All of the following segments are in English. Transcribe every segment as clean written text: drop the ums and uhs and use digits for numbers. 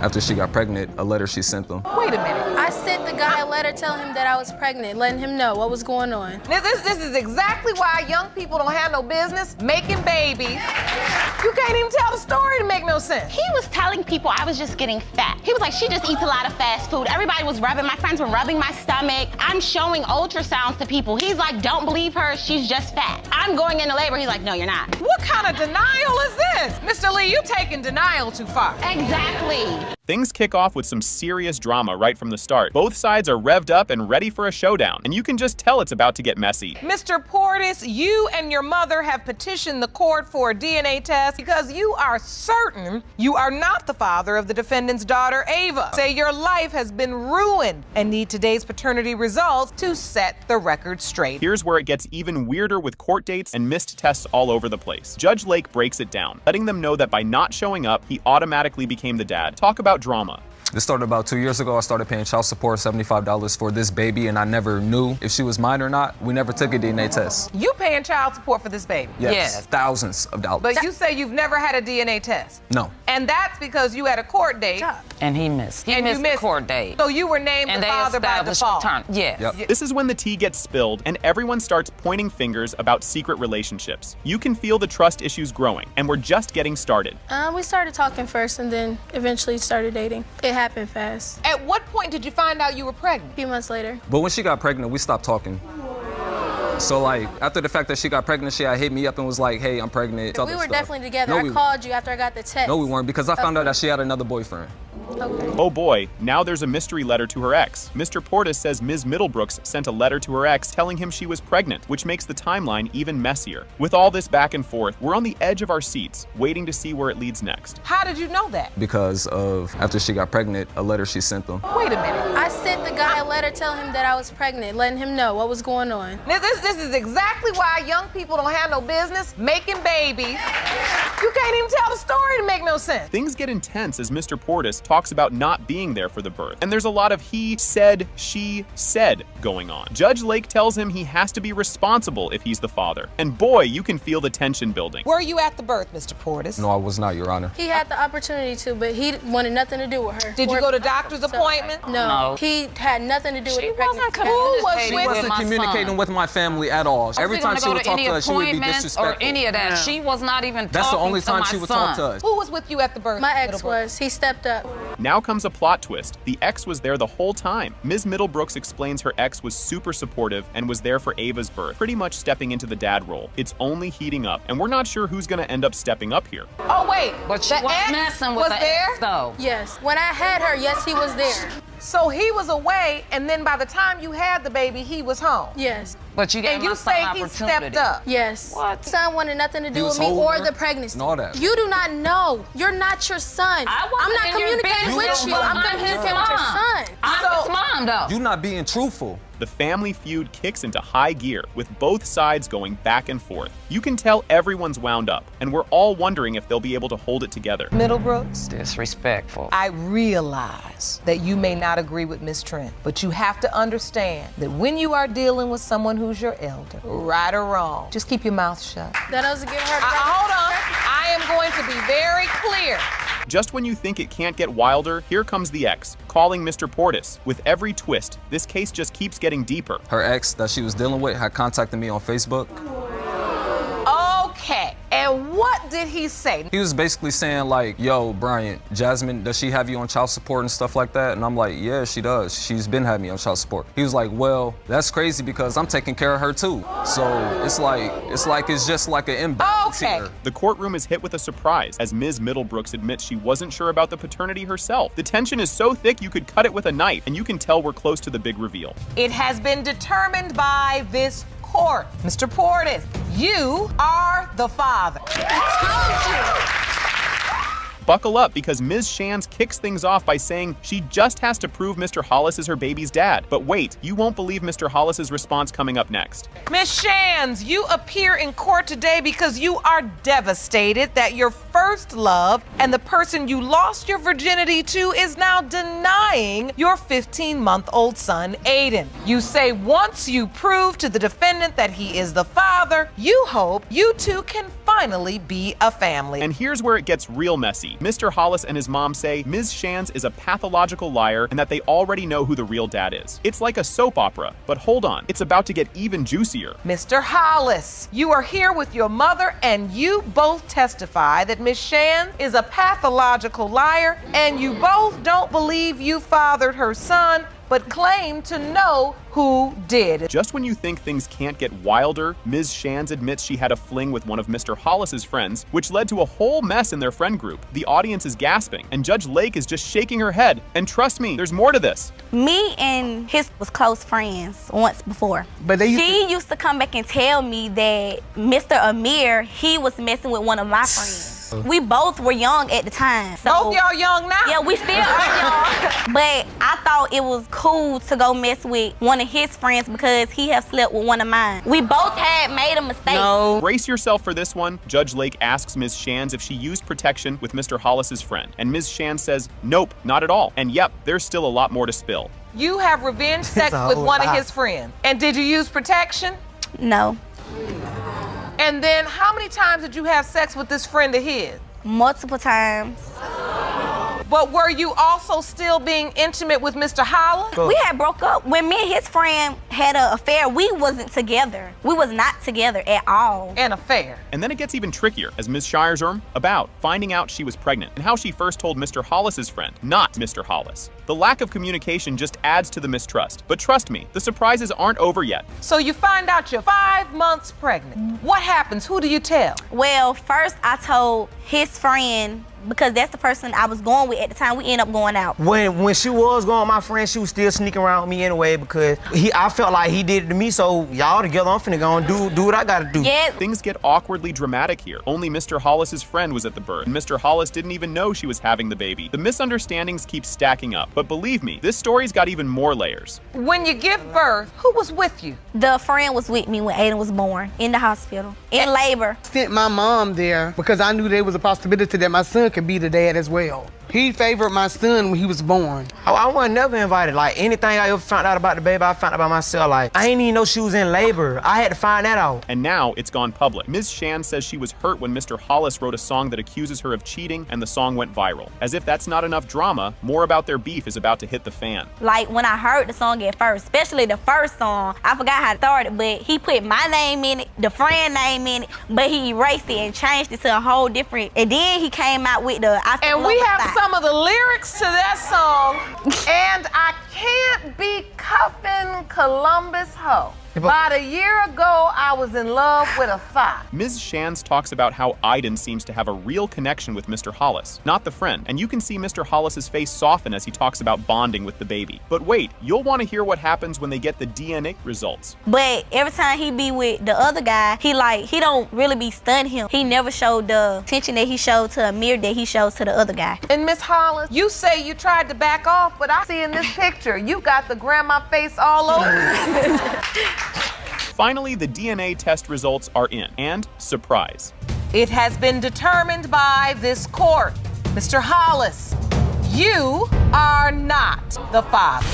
after she got pregnant, a letter she sent them. Wait a minute. I sent the guy a letter telling him that I was pregnant, letting him know what was going on. This is exactly why young people don't have no business making babies. You can't even tell the story to make no sense. He was telling people I was just getting fat. He was like, she just eats a lot of fast food. Everybody was rubbing, my friends were rubbing my stomach. I'm showing ultrasounds to people. He's like, don't believe her, she's just fat. I'm going into labor. He's like, no, you're not. What kind of denial is this? Mr. Lee, you taking denial too far. Exactly. Things kick off with some serious drama right from the start. Both sides are revved up and ready for a showdown, and you can just tell it's about to get messy. Mr. Portis, you and your mother have petitioned the court for a DNA test because you are certain you are not the father of the defendant's daughter, Ava. Say your life has been ruined and need today's paternity results to set the record straight. Here's where it gets even weirder with court dates and missed tests all over the place. Judge Lake breaks it down, letting them know that by not showing up, he automatically became the dad. Talk about drama. This started about 2 years ago. I started paying child support, $75 for this baby, and I never knew if she was mine or not. We never took a DNA test. You paying child support for this baby? Yes, thousands of dollars. But you say you've never had a DNA test? No. And that's because you had a court date. And he missed. He missed the court date. So you were named And the they father by established default. paternity. Yes. Yep. This is when the tea gets spilled and everyone starts pointing fingers about secret relationships. You can feel the trust issues growing, and we're just getting started. We started talking first and then eventually started dating. It happened fast. At what point did you find out you were pregnant? A few months later. But when she got pregnant, we stopped talking. So like, after the fact that she got pregnant, she had hit me up and was like, hey, I'm pregnant. We were definitely together. No, I called you after I got the text. No, we weren't, because I found out that she had another boyfriend. Okay. Oh boy, now there's a mystery letter to her ex. Mr. Portis says Ms. Middlebrooks sent a letter to her ex telling him she was pregnant, which makes the timeline even messier. With all this back and forth, we're on the edge of our seats, waiting to see where it leads next. How did you know that? Because of, after she got pregnant, a letter she sent them. Wait a minute. I sent the guy a letter telling him that I was pregnant, letting him know what was going on. This is exactly why young people don't have no business making babies. You can't even tell the story to make no sense. Things get intense as Mr. Portis talks about not being there for the birth, and there's a lot of he said, she said going on. Judge Lake tells him he has to be responsible if he's the father, and boy, you can feel the tension building. Were you at the birth, Mr. Portis? No, I was not, Your Honor. He had the opportunity to, but he wanted nothing to do with her. Did you go to doctor's appointment? No. He had nothing to do with the pregnancy. Who was She with wasn't communicating with my family at all. Every time she would talk to us, she would be appointments disrespectful. or any of that. She was not even talking That's the only time to she my would son. talk to us. Who was with you at the birth? My ex Middlebrook? was. He stepped up. Now comes a plot twist. The ex was there the whole time. Ms. Middlebrooks explains her ex was super supportive and was there for Ava's birth, pretty much stepping into the dad role. It's only heating up, and we're not sure who's gonna end up stepping up here. Oh, wait. But she the was ex messing with was the there? ex, though. Yes. When I had her, yes, he was there. So he was away, and then by the time you had the baby, he was home. Yes. But you gave And my you son say he opportunity. stepped up. Yes. What? Son wanted nothing to do was with me or holding the her pregnancy. and all that. You do not know. You're not your son. I I'm wasn't not in your communicating business, with you. but I'm I'm his communicating with your mom. son. I'm his mom, though. You not being truthful. The family feud kicks into high gear, with both sides going back and forth. You can tell everyone's wound up, and we're all wondering if they'll be able to hold it together. Middlebrooks, Disrespectful. I realize that you may not agree with Miss Trent, but you have to understand that when you are dealing with someone who's your elder, right or wrong, just keep your mouth shut. That doesn't give her. Hold on. I am going to be very clear. Just when you think it can't get wilder, here comes the ex, calling Mr. Portis. With every twist, this case just keeps getting deeper. Her ex that she was dealing with had contacted me on Facebook. Okay. And what did he say? He was basically saying like, yo, Bryant, Jasmine, does she have you on child support and stuff like that? And I'm like, yeah, she does. She's been having me on child support. He was like, well, that's crazy because I'm taking care of her too. So it's just like an imbalance here. The courtroom is hit with a surprise as Ms. Middlebrooks admits she wasn't sure about the paternity herself. The tension is so thick you could cut it with a knife, and you can tell we're close to the big reveal. It has been determined by this court. Mr. Portis, you are the father. Buckle up, because Ms. Shands kicks things off by saying she just has to prove Mr. Hollis is her baby's dad. But wait, you won't believe Mr. Hollis's response coming up next. Miss Shands, you appear in court today because you are devastated that your first love and the person you lost your virginity to is now denying your 15-month-old son, Aiden. You say once you prove to the defendant that he is the father, you hope you two can finally be a family. And here's where it gets real messy. Mr. Hollis and his mom say Ms. Shands is a pathological liar and that they already know who the real dad is. It's like a soap opera, but hold on, it's about to get even juicier. Mr. Hollis, you are here with your mother and you both testify that Ms. Shands is a pathological liar and you both don't believe you fathered her son, but claim to know who did. Just when you think things can't get wilder, Ms. Shands admits she had a fling with one of Mr. Hollis's friends, which led to a whole mess in their friend group. The audience is gasping, and Judge Lake is just shaking her head. And trust me, there's more to this. Me and his was close friends once before. But she used to come back and tell me that Mr. Amir, he was messing with one of my friends. We both were young at the time. So, both y'all young now? Yeah, we still are young. But I thought it was cool to go mess with one of his friends because he had slept with one of mine. We both had made a mistake. No. Brace yourself for this one. Judge Lake asks Ms. Shands if she used protection with Mr. Hollis's friend. And Ms. Shands says, nope, not at all. And yep, there's still a lot more to spill. You have revenge sex with one of his friends. And did you use protection? No. And then how many times did you have sex with this friend of his? Multiple times. But were you also still being intimate with Mr. Hollis? We had broke up. When me and his friend had an affair, we wasn't together. We was not together at all. An affair. And then it gets even trickier as Ms. Shire's about finding out she was pregnant and how she first told Mr. Hollis's friend, not Mr. Hollis. The lack of communication just adds to the mistrust. But trust me, the surprises aren't over yet. So you find out you're 5 months pregnant. What happens? Who do you tell? Well, first I told his friend because that's the person I was going with at the time. We ended up going out. When she was going with my friend, she was still sneaking around with me anyway because I felt like he did it to me, so y'all together, I'm finna go and do what I gotta do. Yeah. Things get awkwardly dramatic here. Only Mr. Hollis's friend was at the birth, and Mr. Hollis didn't even know she was having the baby. The misunderstandings keep stacking up, but believe me, this story's got even more layers. When you give birth, who was with you? The friend was with me when Aiden was born, in the hospital, in labor. Sent my mom there because I knew there was a possibility that my son could be the dad as well. He favored my son when he was born. I wasn't never invited. Like, anything I ever found out about the baby, I found out by myself. Like, I didn't even know she was in labor. I had to find that out. And now it's gone public. Ms. Shands says she was hurt when Mr. Hollis wrote a song that accuses her of cheating, and the song went viral. As if that's not enough drama, more about their beef is about to hit the fan. Like, when I heard the song at first, especially the first song, I forgot how it started, but he put my name in it, the friend name in it, but he erased it and changed it to a whole different, and then he came out with the And we have some of the lyrics to that song. And I can't be cuffing Columbus hoe. About a year ago, I was in love with a thought. Ms. Shands talks about how Iden seems to have a real connection with Mr. Hollis, not the friend, and you can see Mr. Hollis's face soften as he talks about bonding with the baby. But wait, you'll want to hear what happens when they get the DNA results. But every time he be with the other guy, he don't really be studying him. He never showed the attention that he showed to Amir that he shows to the other guy. And Miss Hollis, you say you tried to back off, but I see in this picture, you got the grandma face all over. Finally, the DNA test results are in, and surprise. It has been determined by this court. Mr. Hollis, you are not the father.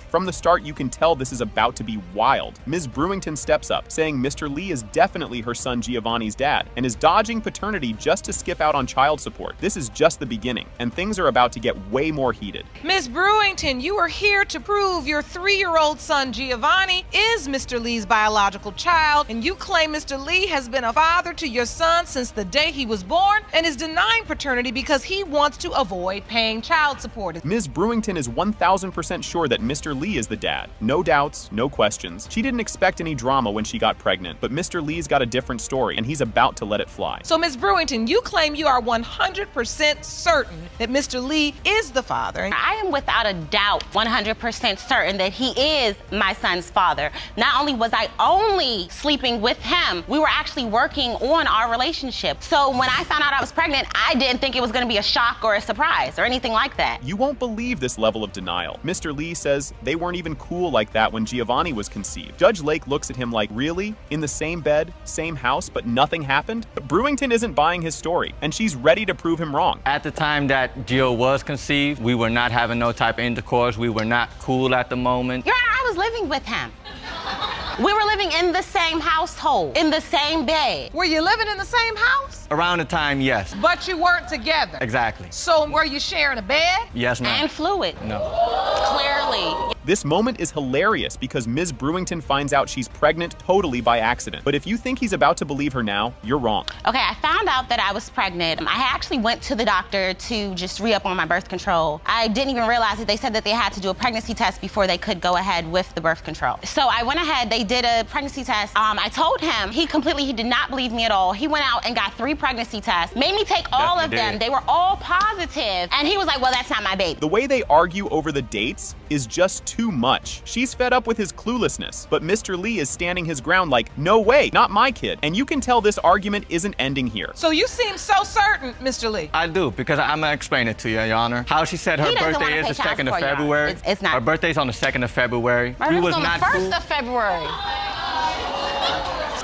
From the start, you can tell this is about to be wild. Ms. Brewington steps up, saying Mr. Lee is definitely her son Giovanni's dad, and is dodging paternity just to skip out on child support. This is just the beginning, and things are about to get way more heated. Ms. Brewington, you are here to prove your 3-year-old son Giovanni is Mr. Lee's biological child, and you claim Mr. Lee has been a father to your son since the day he was born and is denying paternity because he wants to avoid paying child support. Ms. Brewington is 1,000% sure that Mr. Lee is the dad. No doubts, no questions. She didn't expect any drama when she got pregnant, but Mr. Lee's got a different story, and he's about to let it fly. So, Ms. Brewington, you claim you are 100% certain that Mr. Lee is the father. I am without a doubt 100% certain that he is my son's father. Not only was I only sleeping with him, we were actually working on our relationship. So when I found out I was pregnant, I didn't think it was gonna be a shock or a surprise or anything like that. You won't believe this level of denial. Mr. Lee says they weren't even cool like that when Giovanni was conceived. Judge Lake looks at him like, really? In the same bed, same house, but nothing happened? But Brewington isn't buying his story, and she's ready to prove him wrong. At the time that Gio was conceived, we were not having no type of intercourse. We were not cool at the moment. Your Honor, I was living with him. We were living in the same household, in the same bed. Were you living in the same house? Around the time, yes. But you weren't together. Exactly. So were you sharing a bed? Yes, ma'am. And fluid. No. Clearly. This moment is hilarious because Ms. Brewington finds out she's pregnant totally by accident. But if you think he's about to believe her now, you're wrong. Okay, I found out that I was pregnant. I actually went to the doctor to just re-up on my birth control. I didn't even realize that they said that they had to do a pregnancy test before they could go ahead with the birth control. So I went ahead, they did a pregnancy test. I told him, he did not believe me at all. He went out and got 3 pregnancy tests, made me take all of them. They were all positive. And he was like, well, that's not my baby. The way they argue over the dates is just too much. She's fed up with his cluelessness, but Mr. Lee is standing his ground like, no way, not my kid. And you can tell this argument isn't ending here. So you seem so certain, Mr. Lee. I do, because I'm gonna explain it to you, Your Honor. How she said her birthday is the 2nd of February. It's not. Her birthday's on the 2nd of February. My birthday's on the 1st of February.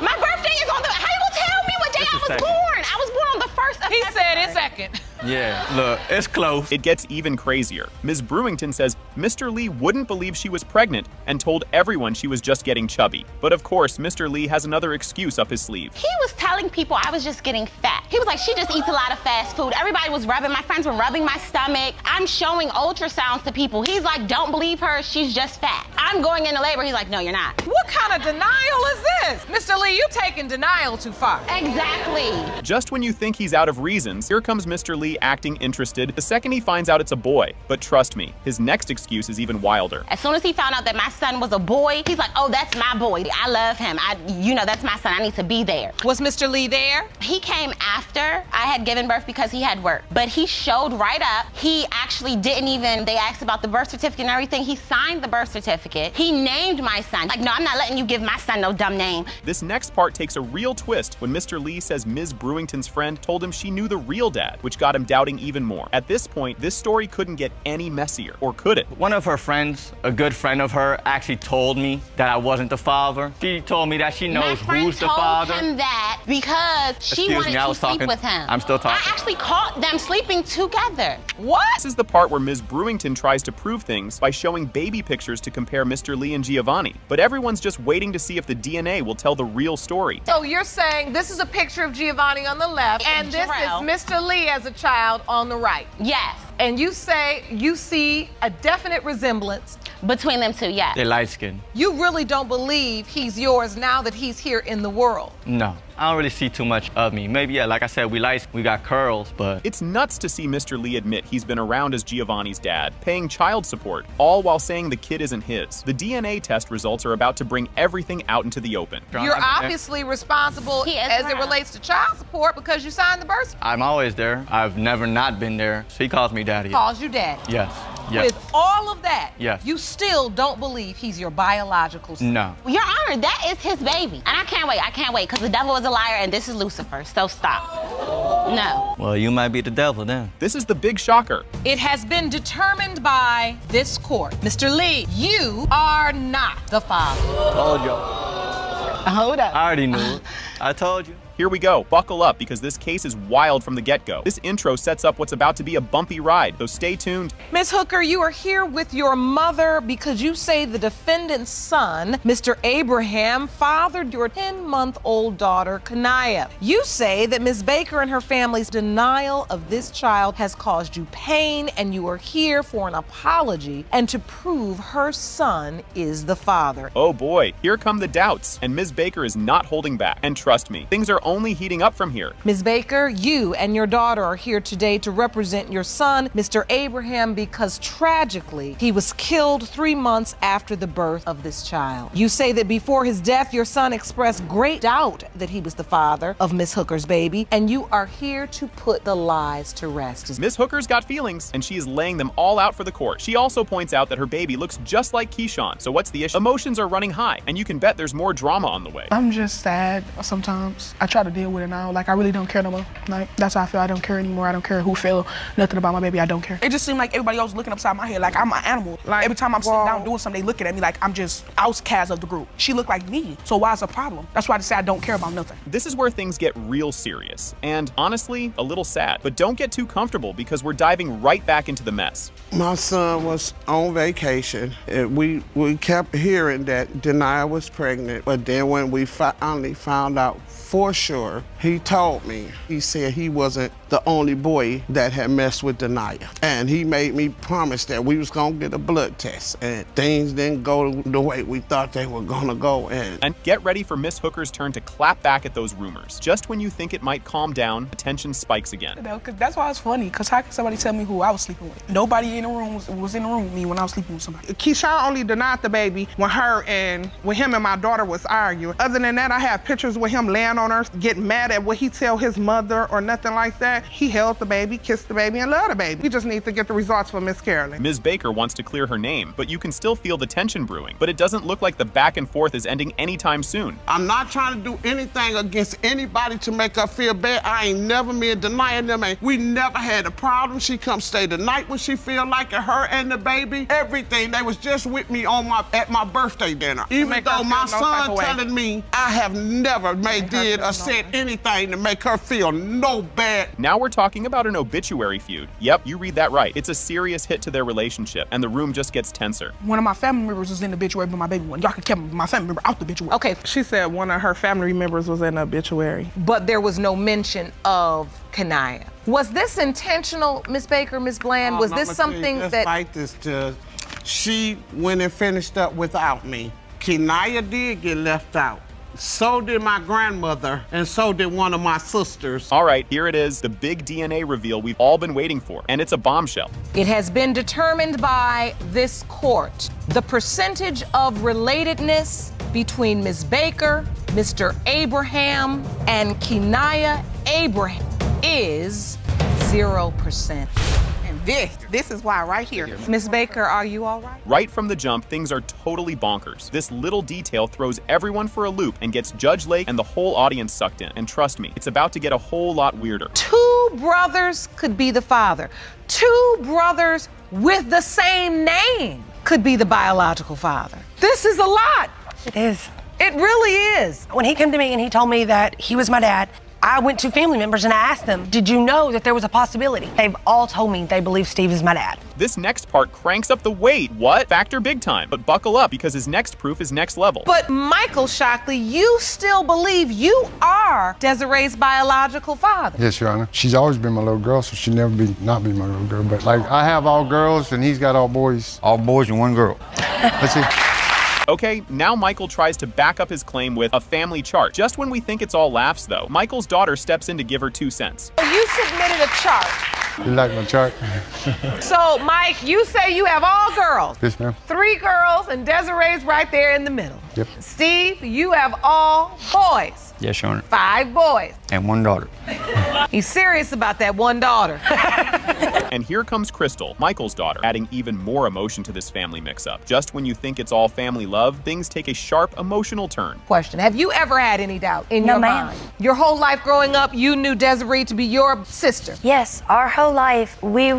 My birthday is on the, how you gonna tell me what day I was born? I was born on the 1st of February. He said it's 2nd. Yeah, look, it's close. It gets even crazier. Ms. Brewington says Mr. Lee wouldn't believe she was pregnant and told everyone she was just getting chubby. But of course, Mr. Lee has another excuse up his sleeve. He was telling people I was just getting fat. He was like, she just eats a lot of fast food. Everybody was my friends were rubbing my stomach. I'm showing ultrasounds to people. He's like, don't believe her, she's just fat. I'm going into labor. He's like, no, you're not. What kind of denial is this? Mr. Lee, you taking denial too far. Exactly. Just when you think he's out of reasons, here comes Mr. Lee acting interested the second he finds out it's a boy. But trust me, his next excuse is even wilder. As soon as he found out that my son was a boy, he's like, oh, that's my boy. I love him. That's my son. I need to be there. Was Mr. Lee there? He came after I had given birth because he had work. But he showed right up. He actually didn't even, they asked about the birth certificate and everything. He signed the birth certificate. He named my son. Like, no, I'm not letting you give my son no dumb name. This next part takes a real twist when Mr. Lee says Ms. Brewington's friend told him she knew the real dad, which got him doubting even more. At this point, this story couldn't get any messier, or could it? One of her friends, a good friend of her, actually told me that I wasn't the father. She told me that she knows who's the father. My friend told him that because she wanted to sleep with him. I'm still talking. I actually caught them sleeping together. What? This is the part where Ms. Brewington tries to prove things by showing baby pictures to compare Mr. Lee and Giovanni. But everyone's just waiting to see if the DNA will tell the real story. So you're saying this is a picture of Giovanni on the left, and this is Mr. Lee as a child on the right? Yes. And you say you see a definite resemblance between them two, yeah. They're light skinned. You really don't believe he's yours now that he's here in the world? No. I don't really see too much of me. Maybe, yeah, like I said, we got curls, but... It's nuts to see Mr. Lee admit he's been around as Giovanni's dad, paying child support, all while saying the kid isn't his. The DNA test results are about to bring everything out into the open. You're obviously responsible as it relates to child support because you signed the birth certificate. I'm always there. I've never not been there. So he calls me daddy. Calls you daddy. Yes. Yes. With all of that, yes, you still don't believe he's your biological son? No. Your Honor, that is his baby. And I can't wait, because the devil is a liar and this is Lucifer, so stop. No. Well, you might be the devil then. This is the big shocker. It has been determined by this court. Mr. Lee, you are not the father. Told y'all. Hold up. I already knew. I told you. Here we go. Buckle up because this case is wild from the get-go. This intro sets up what's about to be a bumpy ride, so stay tuned. Ms. Hooker, you are here with your mother because you say the defendant's son, Mr. Abraham, fathered your 10-month-old daughter, Kanaya. You say that Ms. Baker and her family's denial of this child has caused you pain, and you are here for an apology and to prove her son is the father. Oh boy, here come the doubts, and Ms. Baker is not holding back. And trust me, things are only heating up from here. Ms. Baker, you and your daughter are here today to represent your son, Mr. Abraham, because tragically, he was killed 3 months after the birth of this child. You say that before his death, your son expressed great doubt that he was the father of Ms. Hooker's baby, and you are here to put the lies to rest. Ms. Hooker's got feelings, and she is laying them all out for the court. She also points out that her baby looks just like Keyshawn, so what's the issue? Emotions are running high, and you can bet there's more drama on the way. I'm just sad sometimes. I try to deal with it now. Like, I really don't care no more. Like, that's how I feel. I don't care anymore. I don't care who feel nothing about my baby. I don't care. It just seemed like everybody else was looking upside my head like I'm an animal. Like, every time I'm sitting down doing something, they looking at me like I'm just outcast of the group. She looked like me, so why is a problem? That's why I just say I don't care about nothing. This is where things get real serious, and honestly, a little sad. But don't get too comfortable because we're diving right back into the mess. My son was on vacation, and we kept hearing that Denia was pregnant, but then when we finally found out for sure. He told me, he said he wasn't the only boy that had messed with Denia. And he made me promise that we was gonna get a blood test. And things didn't go the way we thought they were gonna go. And get ready for Miss Hooker's turn to clap back at those rumors. Just when you think it might calm down, the tension spikes again. You know, 'cause that's why it's funny, because how can somebody tell me who I was sleeping with? Nobody in the room was in the room with me when I was sleeping with somebody. Keyshawn only denied the baby when him and my daughter was arguing. Other than that, I have pictures with him laying on her, getting mad at what he tell his mother or nothing like that. He held the baby, kissed the baby, and loved the baby. We just need to get the results from Miss Carolyn. Ms. Baker wants to clear her name, but you can still feel the tension brewing. But it doesn't look like the back and forth is ending anytime soon. I'm not trying to do anything against anybody to make her feel bad. I ain't never been denying them. We never had a problem. She come stay the night when she feel like it, her and the baby. Everything. They was just with me at my birthday dinner. Even though my son telling me I have never did or said anything to make her feel no bad. Now we're talking about an obituary feud. Yep, you read that right. It's a serious hit to their relationship, and the room just gets tenser. One of my family members was in the obituary, but my baby one. Y'all can keep my family member out the obituary. Okay. She said one of her family members was in the obituary. But there was no mention of Kenia. Was this intentional, Miss Baker, Miss Bland? Was this something that... Like this, Judge. She went and finished up without me. Kenia did get left out. So did my grandmother, and so did one of my sisters. All right, here it is, the big DNA reveal we've all been waiting for, and it's a bombshell. It has been determined by this court. The percentage of relatedness between Ms. Baker, Mr. Abraham, and Kenia Abraham is 0%. This is why right here. Ms. Baker, are you all right? Right from the jump, things are totally bonkers. This little detail throws everyone for a loop and gets Judge Lake and the whole audience sucked in. And trust me, it's about to get a whole lot weirder. 2 brothers could be the father. 2 brothers with the same name could be the biological father. This is a lot. It is. It really is. When he came to me and he told me that he was my dad, I went to family members and I asked them, did you know that there was a possibility? They've all told me they believe Steve is my dad. This next part cranks up the weight. What? Factor big time. But buckle up, because his next proof is next level. But Michael Shockley, you still believe you are Desiree's biological father? Yes, Your Honor. She's always been my little girl, so she'll never not be my little girl. But like, I have all girls and he's got all boys. All boys and one girl. That's it. Okay, now Michael tries to back up his claim with a family chart. Just when we think it's all laughs, though, Michael's daughter steps in to give her 2 cents. You submitted a chart. You like my chart? So, Mike, you say you have all girls. Yes, ma'am. 3 girls, and Desiree's right there in the middle. Yep. Steve, you have all boys. Yes, Your Honor. 5 boys. And 1 daughter. He's serious about that 1 daughter. And here comes Crystal, Michael's daughter, adding even more emotion to this family mix-up. Just when you think it's all family love, things take a sharp emotional turn. Question, have you ever had any doubt in your mind? Your whole life growing up, you knew Desiree to be your sister? Yes, our whole life, we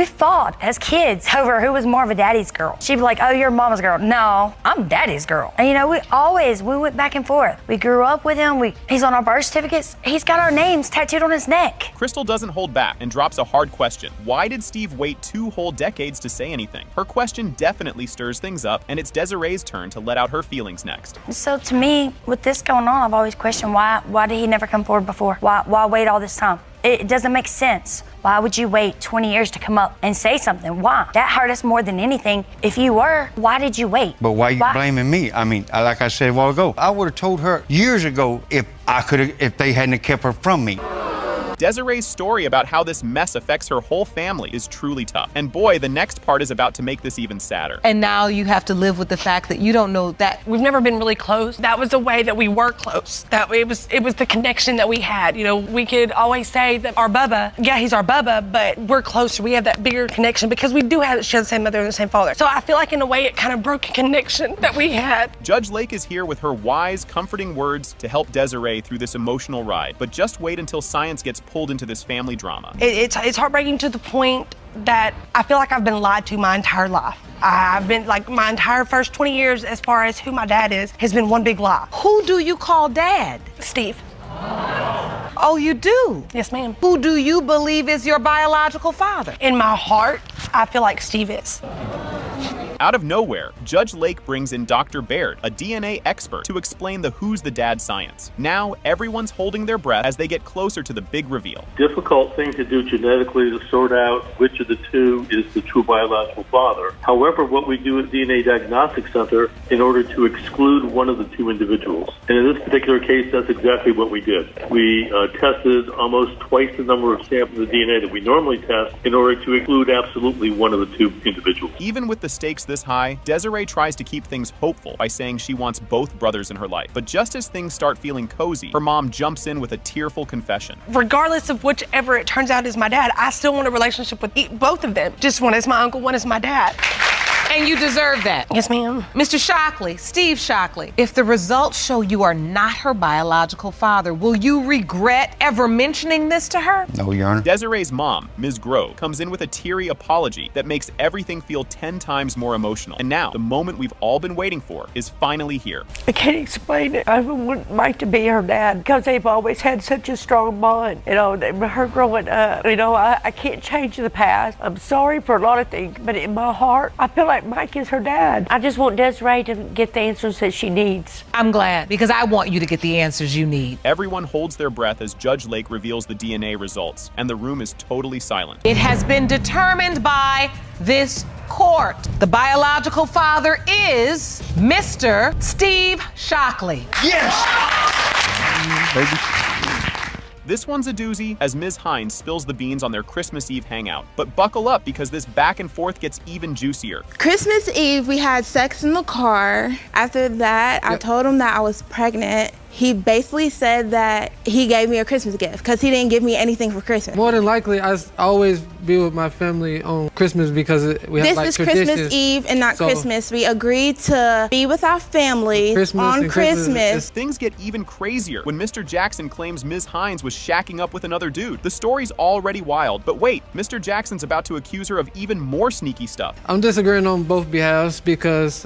fought as kids over who was more of a daddy's girl. She'd be like, oh, you're mama's girl. No, I'm daddy's girl. And you know, we went back and forth. We grew up with him. He's on our birth certificates. He's got our names tattooed on his neck. Crystal doesn't hold back and drops a hard question. Why did Steve wait 2 whole decades to say anything? Her question definitely stirs things up, and it's Desiree's turn to let out her feelings next. So to me, with this going on, I've always questioned why did he never come forward before? Why wait all this time? It doesn't make sense. Why would you wait 20 years to come up and say something? Why? That hurt us more than anything. If you were, why did you wait? But why are you blaming me? I mean, like I said a while ago, I would have told her years ago if they hadn't kept her from me. Desiree's story about how this mess affects her whole family is truly tough. And boy, the next part is about to make this even sadder. And now you have to live with the fact that you don't know that. We've never been really close. That was the way that we were close. It was the connection that we had. You know, we could always say that our Bubba, yeah, he's our Bubba, but we're closer. We have that bigger connection because we do share the same mother and the same father. So I feel like in a way it kind of broke a connection that we had. Judge Lake is here with her wise, comforting words to help Desiree through this emotional ride. But just wait until science gets pulled into this family drama. It's heartbreaking to the point that I feel like I've been lied to my entire life. I've been, like, my entire first 20 years as far as who my dad is has been one big lie. Who do you call dad? Steve. Oh, you do? Yes, ma'am. Who do you believe is your biological father? In my heart, I feel like Steve is. Out of nowhere, Judge Lake brings in Dr. Baird, a DNA expert, to explain the who's the dad science. Now, everyone's holding their breath as they get closer to the big reveal. Difficult thing to do genetically to sort out which of the two is the true biological father. However, what we do at DNA Diagnostic Center in order to exclude one of the two individuals. And in this particular case, that's exactly what we did. We tested almost twice the number of samples of DNA that we normally test in order to exclude absolutely one of the two individuals. Even with the stakes this high, Desiree tries to keep things hopeful by saying she wants both brothers in her life. But just as things start feeling cozy, her mom jumps in with a tearful confession. Regardless of whichever it turns out is my dad, I still want a relationship with both of them. Just one is my uncle, one is my dad. And you deserve that. Yes, ma'am. Mr. Shockley, Steve Shockley, if the results show you are not her biological father, will you regret ever mentioning this to her? No, Your Honor. Desiree's mom, Ms. Grove, comes in with a teary apology that makes everything feel 10 times more emotional. And now, the moment we've all been waiting for is finally here. I can't explain it. I wouldn't like to be her dad because they've always had such a strong bond. You know, her growing up, you know, I can't change the past. I'm sorry for a lot of things, but in my heart, I feel like Mike is her dad. I just want Desiree to get the answers that she needs. I'm glad, because I want you to get the answers you need. Everyone holds their breath as Judge Lake reveals the DNA results, and the room is totally silent. It has been determined by this court. The biological father is Mr. Steve Shockley. Yes! Baby. This one's a doozy as Ms. Hines spills the beans on their Christmas Eve hangout. But buckle up because this back and forth gets even juicier. Christmas Eve, we had sex in the car. After that, I told him that I was pregnant. He basically said that he gave me a Christmas gift because he didn't give me anything for Christmas. More than likely, I always be with my family on Christmas because we have like traditions. This is Christmas Eve and not Christmas. We agreed to be with our family on Christmas. Things get even crazier when Mr. Jackson claims Ms. Hines was shacking up with another dude. The story's already wild, but wait, Mr. Jackson's about to accuse her of even more sneaky stuff. I'm disagreeing on both behalves because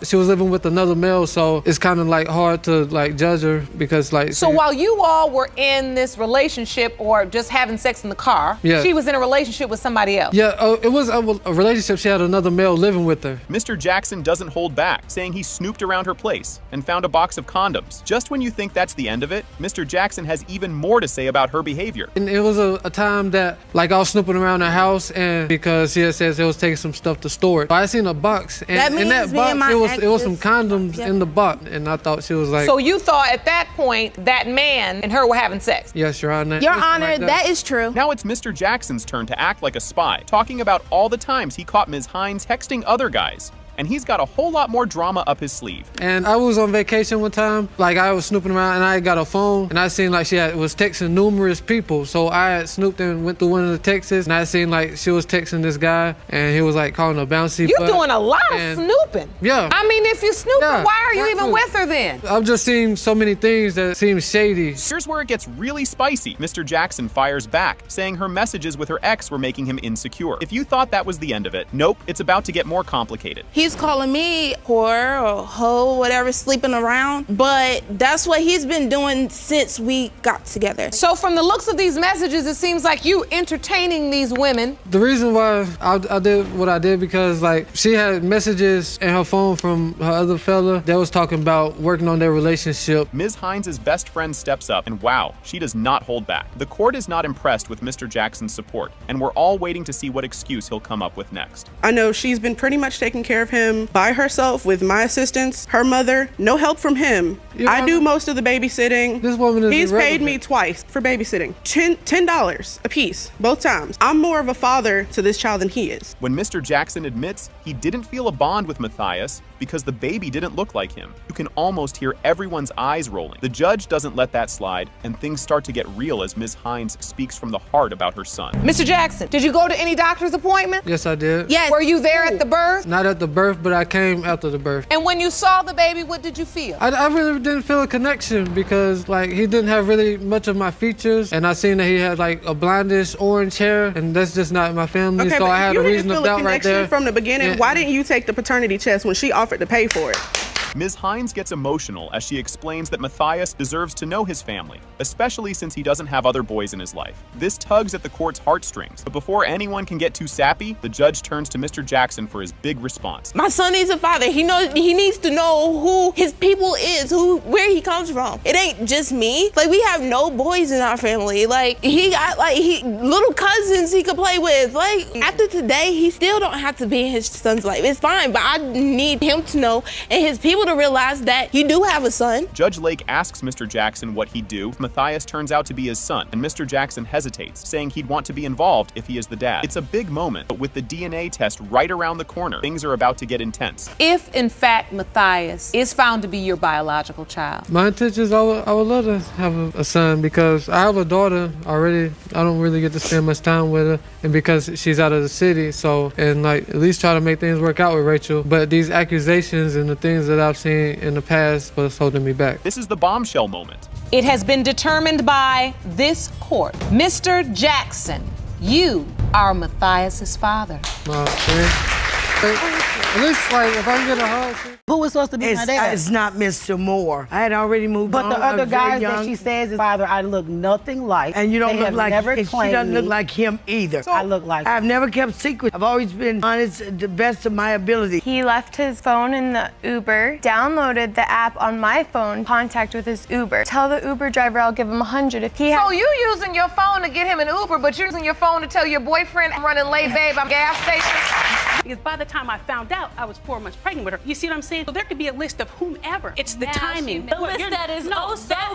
she was living with another male, so it's kind of like hard to like judge her because like. So while you all were in this relationship or just having sex in the car, she was in a relationship with somebody else. Yeah, it was a relationship. She had another male living with her. Mr. Jackson doesn't hold back, saying he snooped around her place and found a box of condoms. Just when you think that's the end of it, Mr. Jackson has even more to say about her behavior. And it was a time that like I was snooping around her house, and because she says it was taking some stuff to store it. I seen a box, and in that box it was some condoms in the box, and I thought she was like. So you thought at that point that man and her were having sex? Yes, Your Honor. Your Honor, that is true. Now it's Mr. Jackson's turn to act like a spy, talking about all the times he caught Ms. Hines texting other guys. And he's got a whole lot more drama up his sleeve. And I was on vacation one time, like I was snooping around and I got a phone and I seen like she was texting numerous people. So I had snooped and went through one of the texts and I seen like she was texting this guy and he was like calling her bouncy. You're doing a lot of snooping. Yeah. I mean, if you're snooping, why are you even with her then? I've just seen so many things that seem shady. Here's where it gets really spicy. Mr. Jackson fires back, saying her messages with her ex were making him insecure. If you thought that was the end of it, nope, it's about to get more complicated. He's calling me whore or hoe, whatever, sleeping around. But that's what he's been doing since we got together. So from the looks of these messages, it seems like you entertaining these women. The reason why I did what I did because like she had messages in her phone from her other fella that was talking about working on their relationship. Ms. Hines' best friend steps up and wow, she does not hold back. The court is not impressed with Mr. Jackson's support and we're all waiting to see what excuse he'll come up with next. I know she's been pretty much taking care of him by herself with my assistance, her mother, no help from him. I do most of the babysitting. This woman is He's irrelevant. paid me twice for babysitting. $10 a piece, both times. I'm more of a father to this child than he is. When Mr. Jackson admits he didn't feel a bond with Matthias because the baby didn't look like him, you can almost hear everyone's eyes rolling. The judge doesn't let that slide, and things start to get real as Ms. Hines speaks from the heart about her son. Mr. Jackson, did you go to any doctor's appointment? Yes, I did. Yes. Were you there at the birth? Not at the birth, but I came after the birth. And when you saw the baby, what did you feel? I really didn't feel a connection because like he didn't have really much of my features, and I seen that he had like a blondish orange hair, and that's just not my family. Okay, so but I had you a reason didn't to feel a doubt right connection there. from the beginning. Yeah. Why didn't you take the paternity test when she offered to pay for it? Ms. Hines gets emotional as she explains that Matthias deserves to know his family, especially since he doesn't have other boys in his life. This tugs at the court's heartstrings, but before anyone can get too sappy, the judge turns to Mr. Jackson for his big response. My son needs a father. He needs to know who his people is, where he comes from. It ain't just me. Like, we have no boys in our family. Like, he got little cousins he could play with. Like, after today, he still don't have to be in his son's life. It's fine, but I need him to know and his people to realize that you do have a son. Judge Lake asks Mr. Jackson what he'd do if Matthias turns out to be his son, and Mr. Jackson hesitates, saying he'd want to be involved if he is the dad. It's a big moment, but with the DNA test right around the corner, things are about to get intense. If, in fact, Matthias is found to be your biological child. My intentions, I would love to have a son because I have a daughter already. I don't really get to spend much time with her, and because she's out of the city, and at least try to make things work out with Rachel. But these accusations and the things that I've seen in the past was holding me back. This is the bombshell moment. It has been determined by this court. Mr. Jackson, you are Matthias's father. At least, if I can get a hug. Who was supposed to be my dad? It's not Mr. Moore. I had already moved on. But the other guys that she says is father, I look nothing like. And you don't look like him. She doesn't look me. like him either. I look like I've never kept secrets. I've always been honest to the best of my ability. He left his phone in the Uber, downloaded the app on my phone, contact with his Uber. Tell the Uber driver I'll give him 100 if he So you using your phone to get him an Uber, but you're using your phone to tell your boyfriend I'm running late, babe, I'm gas station? Because by the time I found out, I was 4 months pregnant with her. You see what I'm saying? So there could be a list of whomever. It's the timing. The list that is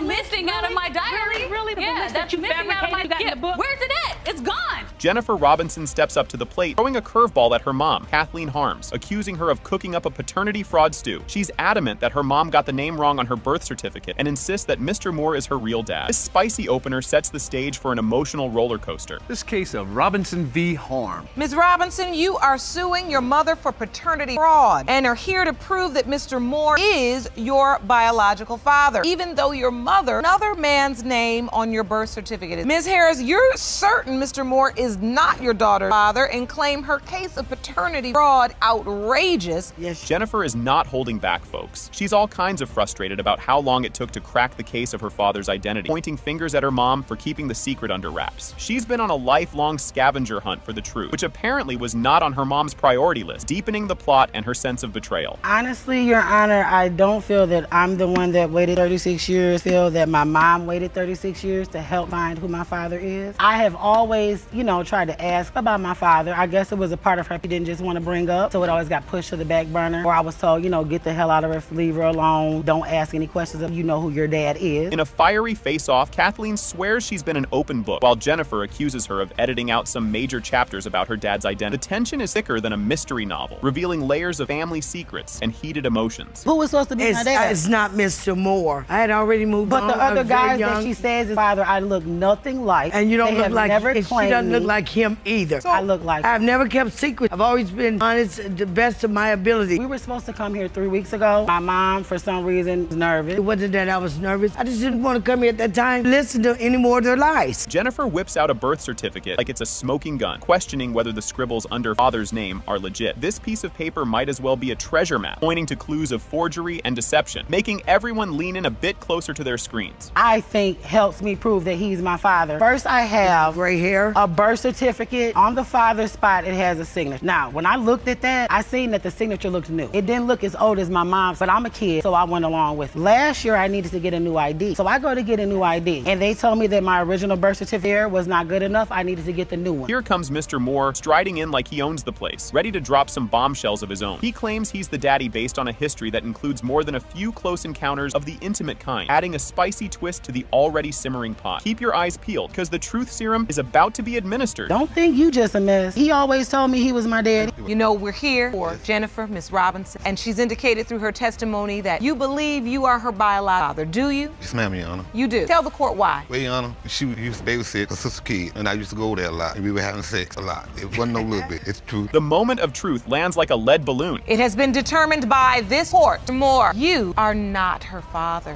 missing out of my diary. Really? Yeah, that's missing out of my diary. Where's it at? It's gone. Jennifer Robinson steps up to the plate, throwing a curveball at her mom, Kathleen Harms, accusing her of cooking up a paternity fraud stew. She's adamant that her mom got the name wrong on her birth certificate and insists that Mr. Moore is her real dad. This spicy opener sets the stage for an emotional roller coaster. This case of Robinson v. Harm. Ms. Robinson, you are suing your mother for paternity fraud and are here to prove that Mr. Moore is your biological father, even though your mother, another man's name on your birth certificate. Ms. Harris, you're certain Mr. Moore is not your daughter's father and claim her case of paternity fraud outrageous. Yes. Jennifer is not holding back, folks. She's all kinds of frustrated about how long it took to crack the case of her father's identity, pointing fingers at her mom for keeping the secret under wraps. She's been on a lifelong scavenger hunt for the truth, which apparently was not on her mom's priority list, deepening the plot and her sense of betrayal. Honestly, Your Honor, I don't feel that I'm the one that waited 36 years. I feel that my mom waited 36 years to help find who my father is. I have always, tried to ask about my father. I guess it was a part of her she didn't just want to bring up, so it always got pushed to the back burner. Or I was told, get the hell out of her, leave her alone, don't ask any questions of who your dad is. In a fiery face-off, Kathleen swears she's been an open book, while Jennifer accuses her of editing out some major chapters about her dad's identity. The tension is thicker than a mystery novel, revealing layers of family secrets and heated emotions. Who was supposed to be my dad? It's not Mr. Moore. I had already moved on. But the other guys that she says is father, I look nothing like. And you don't look like him. She doesn't look me. like him either. I look like I've never kept secrets. I've always been honest to the best of my ability. We were supposed to come here 3 weeks ago. My mom, for some reason, was nervous. It wasn't that I was nervous. I just didn't want to come here at that time, listen to any more of their lies. Jennifer whips out a birth certificate like it's a smoking gun, questioning whether the scribbles under father's name are legit. This piece of paper might as well be a treasure map, pointing to clues of forgery and deception, making everyone lean in a bit closer to their screens. I think helps me prove that he's my father. First, I have gray hair, a birth certificate. On the father's spot, it has a signature. Now, when I looked at that, I seen that the signature looked new. It didn't look as old as my mom's, but I'm a kid, so I went along with it. Last year, I needed to get a new ID. So I go to get a new ID, and they told me that my original birth certificate was not good enough. I needed to get the new one. Here comes Mr. Moore, striding in like he owns the place, ready to drop some bombshells of his own. He claims he's the daddy based on a history that includes more than a few close encounters of the intimate kind, adding a spicy twist to the already simmering pot. Keep your eyes peeled, because the truth serum is about to be administered. Don't think you just a mess. He always told me he was my daddy. We're here for Jennifer, Miss Robinson, and she's indicated through her testimony that you believe you are her biological father. Do you? Yes, ma'am, Your Honor. You do. Tell the court why. Well, Your Honor, she used to babysit a sister kid, and I used to go there a lot, and we were having sex a lot. It wasn't no little bit. It's true. The moment of truth lands like a lead balloon. It has been determined by this court. Moore, you are not her father.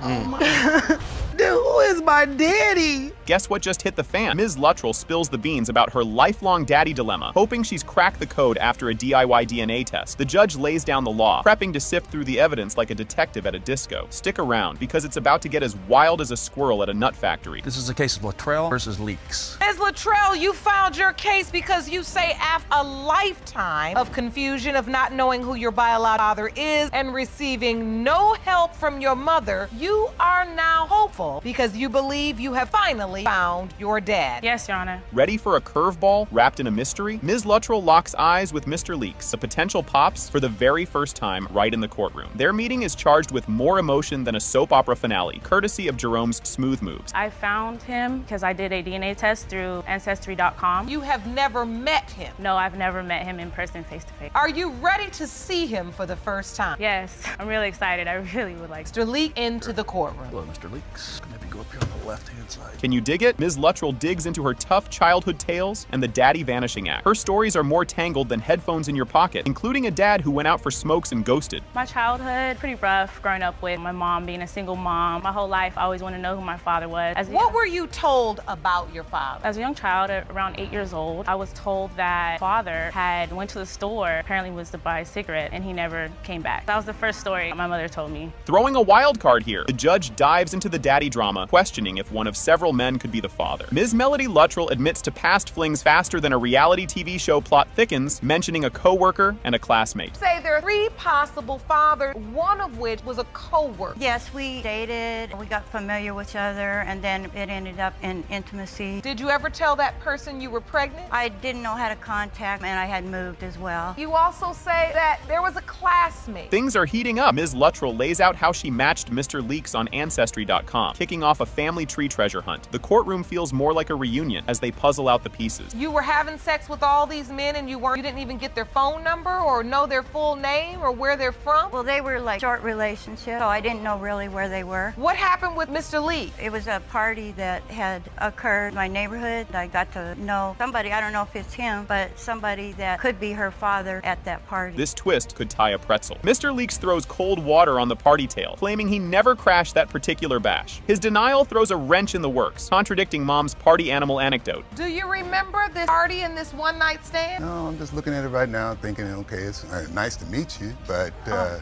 Dude, Who is my daddy? Guess what just hit the fan? Ms. Luttrell spills the beans about her lifelong daddy dilemma, hoping she's cracked the code after a DIY DNA test. The judge lays down the law, prepping to sift through the evidence like a detective at a disco. Stick around, because it's about to get as wild as a squirrel at a nut factory. This is a case of Luttrell versus Leaks. Ms. Luttrell, you filed your case because you say after a lifetime of confusion of not knowing who your biological father is and receiving no help from your mother, you are now hopeful because you believe you have finally found your dad. Yes, Your Honor. Ready for a curveball wrapped in a mystery? Ms. Luttrell locks eyes with Mr. Leaks, the potential pops, for the very first time right in the courtroom. Their meeting is charged with more emotion than a soap opera finale, courtesy of Jerome's smooth moves. I found him because I did a DNA test through Ancestry.com. You have never met him? No, I've never met him in person, face to face. Are you ready to see him for the first time? Yes, I'm really excited. I really would like to. Mr. Leak into the courtroom. Hello, Mr. Leaks. Maybe go up here on the left-hand side. Can you dig it? Ms. Luttrell digs into her tough childhood tales and the daddy vanishing act. Her stories are more tangled than headphones in your pocket, including a dad who went out for smokes and ghosted. My childhood, pretty rough, growing up with my mom being a single mom. My whole life, I always wanted to know who my father was. What were you told about your father? As a young child, at around 8 years old, I was told that father had went to the store, apparently was to buy a cigarette, and he never came back. That was the first story my mother told me. Throwing a wild card here, the judge dives into the daddy drama, questioning if one of several men could be the father. Ms. Melody Luttrell admits to past flings faster than a reality TV show plot thickens, mentioning a co-worker and a classmate. Say there are 3 possible fathers, one of which was a co-worker. Yes, we dated, we got familiar with each other, and then it ended up in intimacy. Did you ever tell that person you were pregnant? I didn't know how to contact, and I had moved as well. You also say that there was a classmate. Things are heating up. Ms. Luttrell lays out how she matched Mr. Leaks on Ancestry.com, kicking off a family tree treasure hunt. The courtroom feels more like a reunion as they puzzle out the pieces. You were having sex with all these men and you didn't even get their phone number or know their full name or where they're from? Well, they were like short relationships, so I didn't know really where they were. What happened with Mr. Leak? It was a party that had occurred in my neighborhood. I got to know somebody, I don't know if it's him, but somebody that could be her father at that party. This twist could tie a pretzel. Mr. Leaks throws cold water on the party tale, claiming he never crashed that particular bash. His denial throws a wrench in the works, contradicting mom's party animal anecdote. Do you remember this party and this one-night stand? No, I'm just looking at it right now thinking, okay, it's nice to meet you, but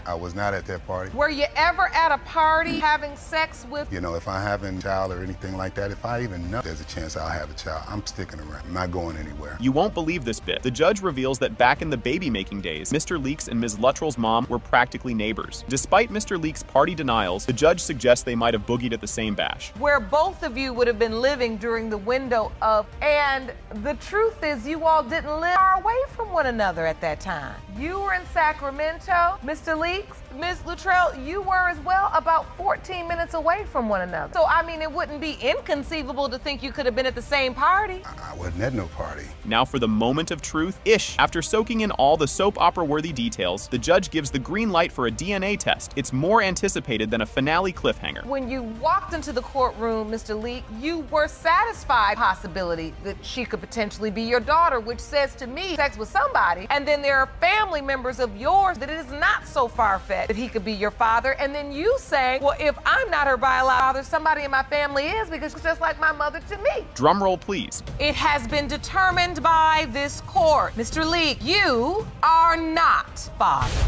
I was not at that party. Were you ever at a party having sex with? You know, if I have a child or anything like that, if I even know there's a chance I'll have a child, I'm sticking around. I'm not going anywhere. You won't believe this bit. The judge reveals that back in the baby-making days, Mr. Leaks and Ms. Luttrell's mom were practically neighbors. Despite Mr. Leaks' party denials, the judge suggests they might have boogied at the same bash. Where both of you would have been living during the window of, and the truth is you all didn't live far away from one another at that time. You were in Sacramento, Mr. Leaks. Ms. Luttrell, you were as well about 14 minutes away from one another. So, I mean, it wouldn't be inconceivable to think you could have been at the same party. I wasn't at no party. Now for the moment of truth-ish. After soaking in all the soap opera-worthy details, the judge gives the green light for a DNA test. It's more anticipated than a finale cliffhanger. When you walked into the courtroom, Mr. Leak, you were satisfied possibility that she could potentially be your daughter, which says to me, sex with somebody, and then there are family members of yours that it is not so far-fetched that he could be your father, and then you say, well, if I'm not her biological father, somebody in my family is, because she's just like my mother to me. Drum roll, please. It has been determined by this court. Mr. Leak, you are not father.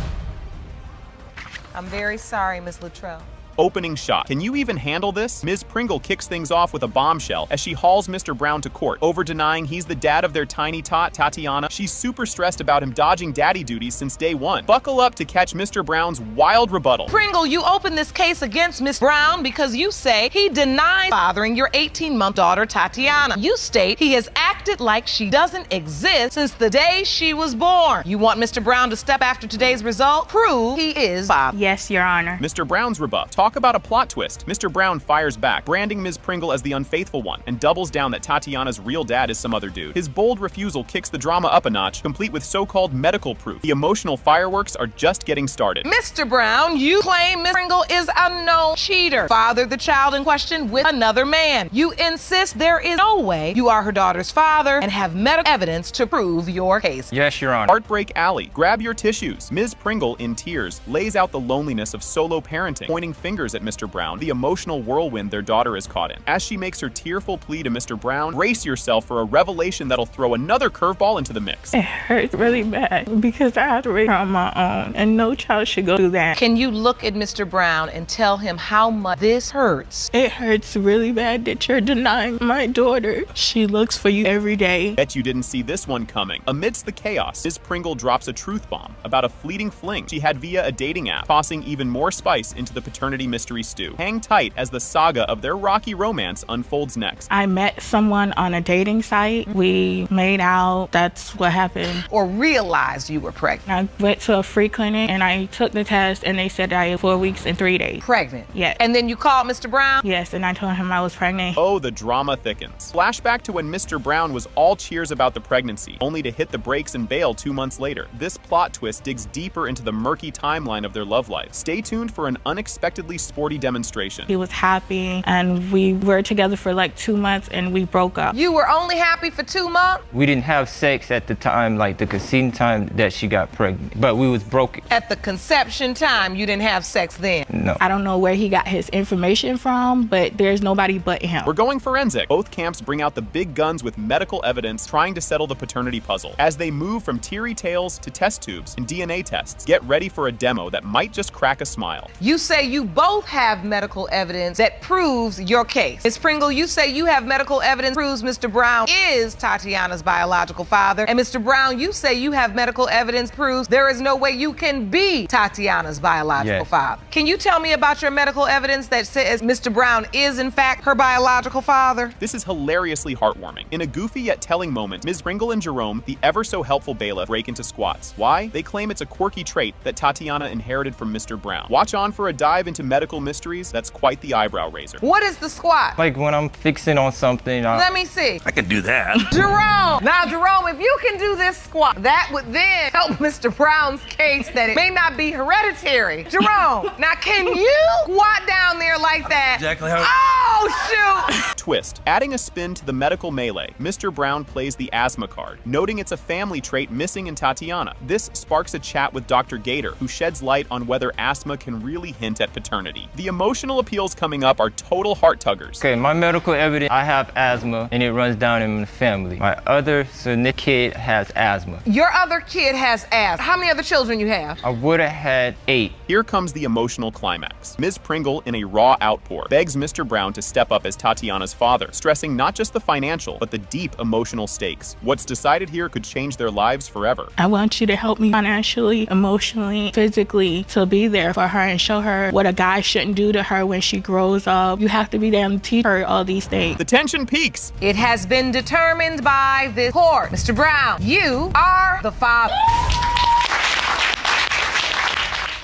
I'm very sorry, Ms. Luttrell. Opening shot. Can you even handle this? Ms. Pringle kicks things off with a bombshell as she hauls Mr. Brown to court, over denying he's the dad of their tiny tot, Tatiana. She's super stressed about him dodging daddy duties since day one. Buckle up to catch Mr. Brown's wild rebuttal. Pringle, you open this case against Ms. Brown because you say he denied fathering your 18-month daughter, Tatiana. You state he has acted like she doesn't exist since the day she was born. You want Mr. Brown to step after today's result? Prove he is father. Yes, Your Honor. Mr. Brown's rebuff. Talk about a plot twist. Mr. Brown fires back, branding Ms. Pringle as the unfaithful one, and doubles down that Tatiana's real dad is some other dude. His bold refusal kicks the drama up a notch, complete with so-called medical proof. The emotional fireworks are just getting started. Mr. Brown, you claim Ms. Pringle is a known cheater. Fathered the child in question with another man. You insist there is no way you are her daughter's father father and have medical evidence to prove your case. Yes, Your Honor. Heartbreak Alley. Grab your tissues. Ms. Pringle, in tears, lays out the loneliness of solo parenting, pointing fingers at Mr. Brown, the emotional whirlwind their daughter is caught in. As she makes her tearful plea to Mr. Brown, brace yourself for a revelation that'll throw another curveball into the mix. It hurts really bad because I had to raise her on my own, and no child should go through that. Can you look at Mr. Brown and tell him how much this hurts? It hurts really bad that you're denying my daughter. She looks for you every day. Bet you didn't see this one coming. Amidst the chaos, Ms. Pringle drops a truth bomb about a fleeting fling she had via a dating app, tossing even more spice into the paternity mystery stew. Hang tight as the saga of their rocky romance unfolds next. I met someone on a dating site. We made out. That's what happened. Or realized you were pregnant? I went to a free clinic and I took the test and they said I had 4 weeks and 3 days. Pregnant? Yes. And then you called Mr. Brown? Yes, and I told him I was pregnant. Oh, the drama thickens. Flashback to when Mr. Brown was all cheers about the pregnancy, only to hit the brakes and bail 2 months later. This plot twist digs deeper into the murky timeline of their love life. Stay tuned for an unexpectedly sporty demonstration. He was happy and we were together for like 2 months and we broke up. You were only happy for 2 months? We didn't have sex at the time, like the conceiving time that she got pregnant, but we was broken. At the conception time, you didn't have sex then? No. I don't know where he got his information from, but there's nobody but him. We're going forensic. Both camps bring out the big guns with medical evidence trying to settle the paternity puzzle. As they move from teary tales to test tubes and DNA tests, get ready for a demo that might just crack a smile. You say you both have medical evidence that proves your case. Ms. Pringle, you say you have medical evidence that proves Mr. Brown is Tatiana's biological father. And Mr. Brown, you say you have medical evidence proves there is no way you can be Tatiana's biological father. Can you tell me about your medical evidence that says Mr. Brown is in fact her biological father? This is hilariously heartwarming. In a goofy yet telling moment, Ms. Pringle and Jerome, the ever so helpful bailiff, break into squats. Why? They claim it's a quirky trait that Tatiana inherited from Mr. Brown. Watch on for a dive into medical mysteries that's quite the eyebrow raiser. What is the squat? Like when I'm fixing on something. Let me see. I can do that. Jerome! Now, Jerome, if you can do this squat, that would then help Mr. Brown's case that it may not be hereditary. Jerome, now can you squat down there like that? Exactly how. Oh, shoot! Twist. Adding a spin to the medical melee, Mr. Brown plays the asthma card, noting it's a family trait missing in Tatiana. This sparks a chat with Dr. Gator, who sheds light on whether asthma can really hint at paternity. The emotional appeals coming up are total heart tuggers. Okay, my medical evidence, I have asthma and it runs down in the family. My other kid has asthma. Your other kid has asthma. How many other children you have? I would have had 8. Here comes the emotional climax. Ms. Pringle, in a raw outpour, begs Mr. Brown to step up as Tatiana's father, stressing not just the financial, but the deep emotional stakes. What's decided here could change their lives forever. I want you to help me financially, emotionally, physically, to be there for her and show her what a guy shouldn't do to her when she grows up. You have to be there and teach her all these things. The tension peaks. It has been determined by this court. Mr. Brown, you are the father.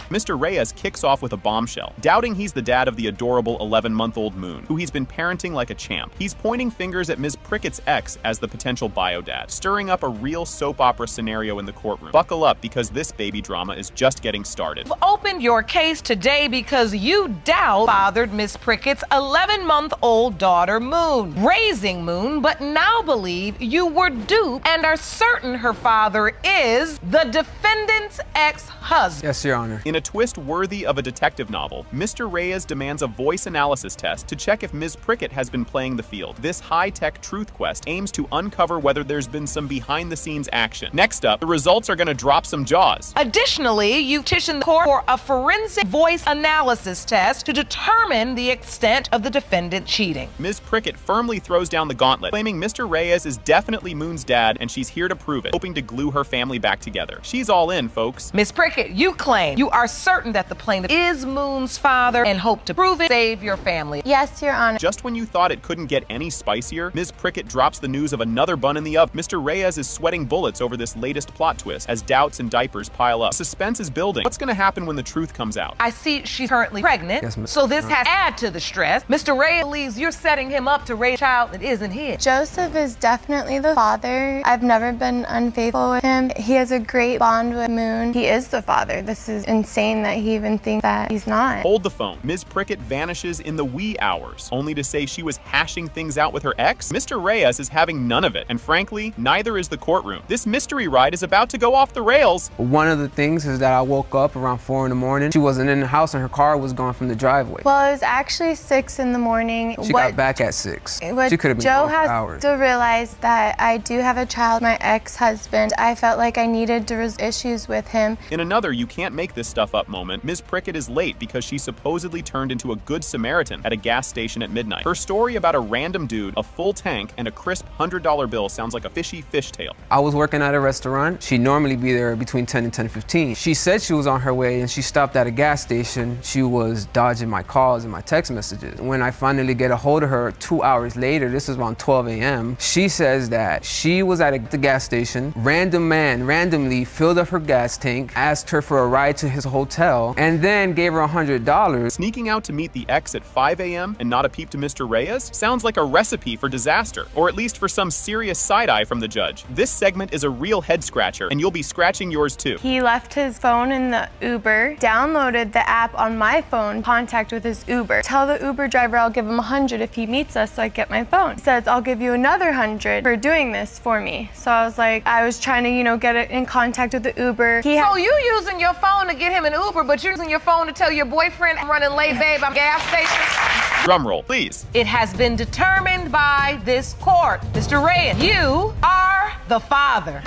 Mr. Reyes kicks off with a bombshell, doubting he's the dad of the adorable 11-month-old Moon, who he's been parenting like a champ. He's pointing fingers at Ms. Prickett's ex as the potential bio-dad, stirring up a real soap opera scenario in the courtroom. Buckle up, because this baby drama is just getting started. You've opened your case today because you doubt fathered Ms. Prickett's 11-month-old daughter, Moon, raising Moon, but now believe you were duped and are certain her father is the defendant's ex-husband. Yes, Your Honor. In a twist worthy of a detective novel, Mr. Reyes demands a voice analysis test to check if Ms. Prickett has been playing the field. This high-tech truth quest aims to uncover whether there's been some behind-the-scenes action. Next up, the results are gonna drop some jaws. Additionally, you petitioned the court for a forensic voice analysis test to determine the extent of the defendant cheating. Ms. Prickett firmly throws down the gauntlet, claiming Mr. Reyes is definitely Moon's dad and she's here to prove it, hoping to glue her family back together. She's all in, folks. Ms. Prickett, you claim you are certain that the plaintiff is Moon's father and hope to prove it, save your family. Yes, Your Honor. Just when you thought it couldn't get any spicier, Ms. Prickett drops the news of another bun in the oven. Mr. Reyes is sweating bullets over this latest plot twist as doubts and diapers pile up. Suspense is building. What's gonna happen when the truth comes out? I see she's currently pregnant, Yes, ma'am. so this has to add to the stress. Mr. Reyes believes you're setting him up to raise a child that isn't his. Joseph is definitely the father. I've never been unfaithful with him. He has a great bond with Moon. He is the father. This is insane. insane that he even thinks that he's not. Hold the phone. Ms. Prickett vanishes in the wee hours, only to say she was hashing things out with her ex. Mr. Reyes is having none of it, and frankly, neither is the courtroom. This mystery ride is about to go off the rails. One of the things is that I woke up around 4 in the morning. She wasn't in the house and her car was gone from the driveway. Well, it was actually 6 in the morning. She got back at 6. What She could have been Joe gone for has hours. to realize that I do have a child, my ex-husband. I felt like I needed to resolve issues with him. In another you can't make this stuff up moment, Ms. Prickett is late because she supposedly turned into a good Samaritan at a gas station at midnight. Her story about a random dude, a full tank, and a crisp $100 bill sounds like a fishy fishtail. I was working at a restaurant. She'd normally be there between 10 and 10:15. She said she was on her way and she stopped at a gas station. She was dodging my calls and my text messages. When I finally get a hold of her 2 hours later, this is around 12 a.m., she says that she was at the gas station. Random man randomly filled up her gas tank, asked her for a ride to his hotel, and then gave her $100. Sneaking out to meet the ex at 5 a.m. and not a peep to Mr. Reyes sounds like a recipe for disaster, or at least for some serious side-eye from the judge. This segment is a real head-scratcher, and you'll be scratching yours too. He left his phone in the Uber, downloaded the app on my phone, contact with his Uber. Tell the Uber driver I'll give him $100 if he meets us so I get my phone. He says, I'll give you another $100 for doing this for me. So I was like, I was trying to, get it in contact with the Uber. So you using your phone to get him an Uber, but you're using your phone to tell your boyfriend I'm running late, babe, I'm gas station? Drum roll, please. It has been determined by this court. Mr. Reyes, you are the father.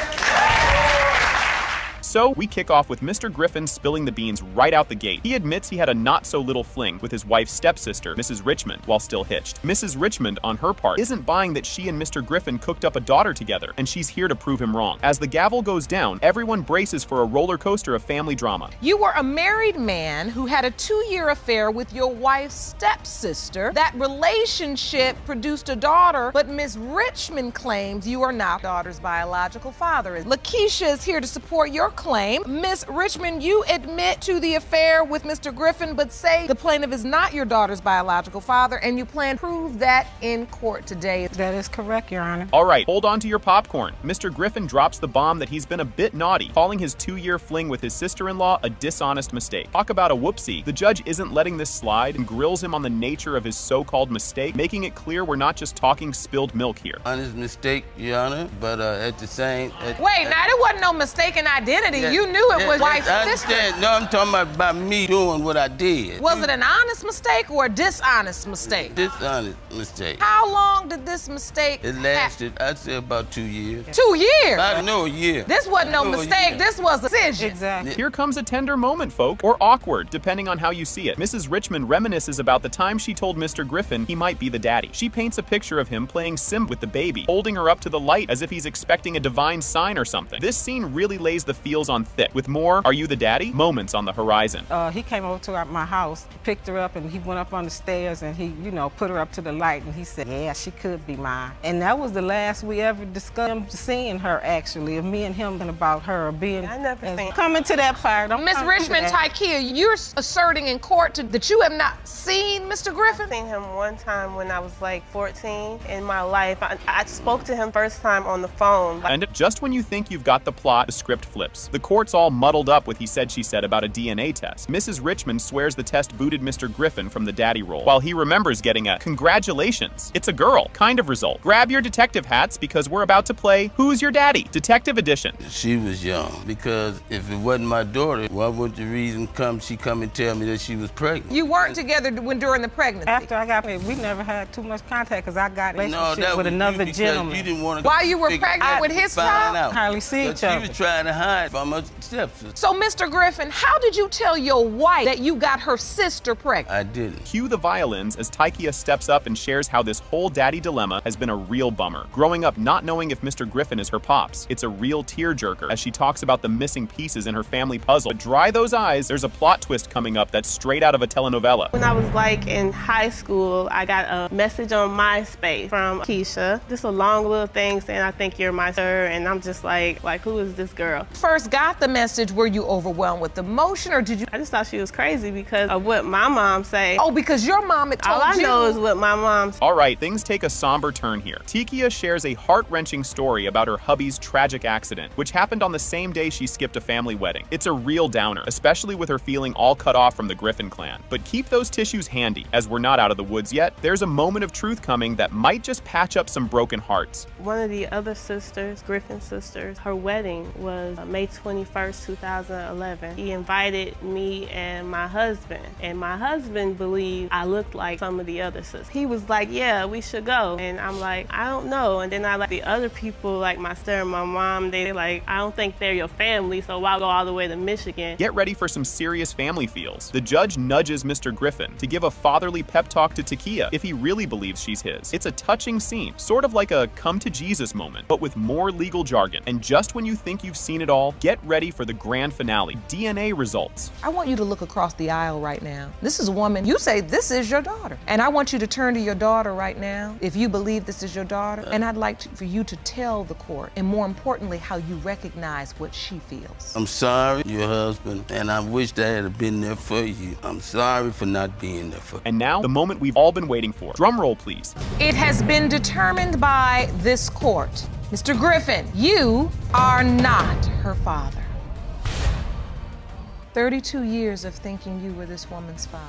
So we kick off with Mr. Griffin spilling the beans right out the gate. He admits he had a not-so-little fling with his wife's stepsister, Mrs. Richmond, while still hitched. Mrs. Richmond, on her part, isn't buying that she and Mr. Griffin cooked up a daughter together, and she's here to prove him wrong. As the gavel goes down, everyone braces for a roller coaster of family drama. You were a married man who had a 2-year affair with your wife's stepsister. That relationship produced a daughter, but Miss Richmond claims you are not the daughter's biological father. Lakeisha is here to support your claim. Miss Richmond, you admit to the affair with Mr. Griffin, but say the plaintiff is not your daughter's biological father, and you plan to prove that in court today. That is correct, Your Honor. All right, hold on to your popcorn. Mr. Griffin drops the bomb that he's been a bit naughty, calling his 2-year fling with his sister-in-law a dishonest mistake. Talk about a whoopsie. The judge isn't letting this slide and grills him on the nature of his so-called mistake, making it clear we're not just talking spilled milk here. Honest mistake, Your Honor, but at the same... Wait, now there wasn't no mistaken identity. You knew it was wife's I sister. understand. No, I'm talking about me doing what I did. Was it an honest mistake or a dishonest mistake? Dishonest mistake. How long did this mistake It lasted, I'd say, about 2 years. 2 years? I know a year. This wasn't no I know a mistake. year. This was a decision. Exactly. Here comes a tender moment, folk, or awkward, depending on how you see it. Mrs. Richmond reminisces about the time she told Mr. Griffin he might be the daddy. She paints a picture of him playing Sim with the baby, holding her up to the light as if he's expecting a divine sign or something. This scene really lays the feels on thick, with more "Are you the daddy?" moments on the horizon. He came over to my house, picked her up, and he went up on the stairs and he, put her up to the light and he said, yeah, she could be mine. And that was the last we ever discussed him seeing her, actually, of me and him and about her being. I never seen. Coming to that part. Miss Richmond Tykia, you're asserting in court that you have not seen Mr. Griffin? I seen him one time when I was like 14 in my life. I spoke to him first time on the phone. And just when you think you've got the plot, the script flips. The court's all muddled up with he said, she said about a DNA test. Mrs. Richmond swears the test booted Mr. Griffin from the daddy role, while he remembers getting a "congratulations, it's a girl" kind of result. Grab your detective hats because we're about to play Who's Your Daddy? Detective Edition. She was young, because if it wasn't my daughter, why wouldn't the reason she come and tell me that she was pregnant? You weren't together during the pregnancy? After I got married, we never had too much contact because I got a No, relationship that with was another you because gentleman. You didn't want to. While you were pregnant with his child? Hardly see each other. She was trying to hide from her stepsister. So, Mr. Griffin, how did you tell your wife that you got her sister pregnant? I didn't. Cue the violins as Tykia steps up and shares how this whole daddy dilemma has been a real bummer. Growing up not knowing if Mr. Griffin is her pops, it's a real tearjerker as she talks about the missing pieces in her family puzzle. But dry those eyes, there's a plot twist coming up that's straight out of a telenovela. When I was like in high school, I got a message on MySpace from Keisha. Just a long little thing saying, I think you're my sir, and I'm just like who is this girl? First first got the message, were you overwhelmed with emotion, or did you? I just thought she was crazy because of what my mom said. Oh, because your mom had told you. All I know is what my mom said. All right, things take a somber turn here. Tikia shares a heart-wrenching story about her hubby's tragic accident, which happened on the same day she skipped a family wedding. It's a real downer, especially with her feeling all cut off from the Griffin clan. But keep those tissues handy, as we're not out of the woods yet. There's a moment of truth coming that might just patch up some broken hearts. One of the other sisters, Griffin sisters, her wedding was May 21st, 2011. He invited me and my husband believed I looked like some of the other sisters. He was like, yeah, we should go. And I'm like, I don't know. And then I like the other people, like my sister and my mom, they're like, I don't think they're your family, so why go all the way to Michigan? Get ready for some serious family feels. The judge nudges Mr. Griffin to give a fatherly pep talk to Tikia if he really believes she's his. It's a touching scene, sort of like a come to Jesus moment, but with more legal jargon. And just when you think you've seen it all, get ready for the grand finale, DNA results. I want you to look across the aisle right now. This is a woman, you say this is your daughter. And I want you to turn to your daughter right now, if you believe this is your daughter. And I'd like for you to tell the court, and more importantly, how you recognize what she feels. I'm sorry, your husband, and I wish I had been there for you. I'm sorry for not being there for you. And now, the moment we've all been waiting for. Drum roll, please. It has been determined by this court. Mr. Griffin, you are not her father. 32 years of thinking you were this woman's father.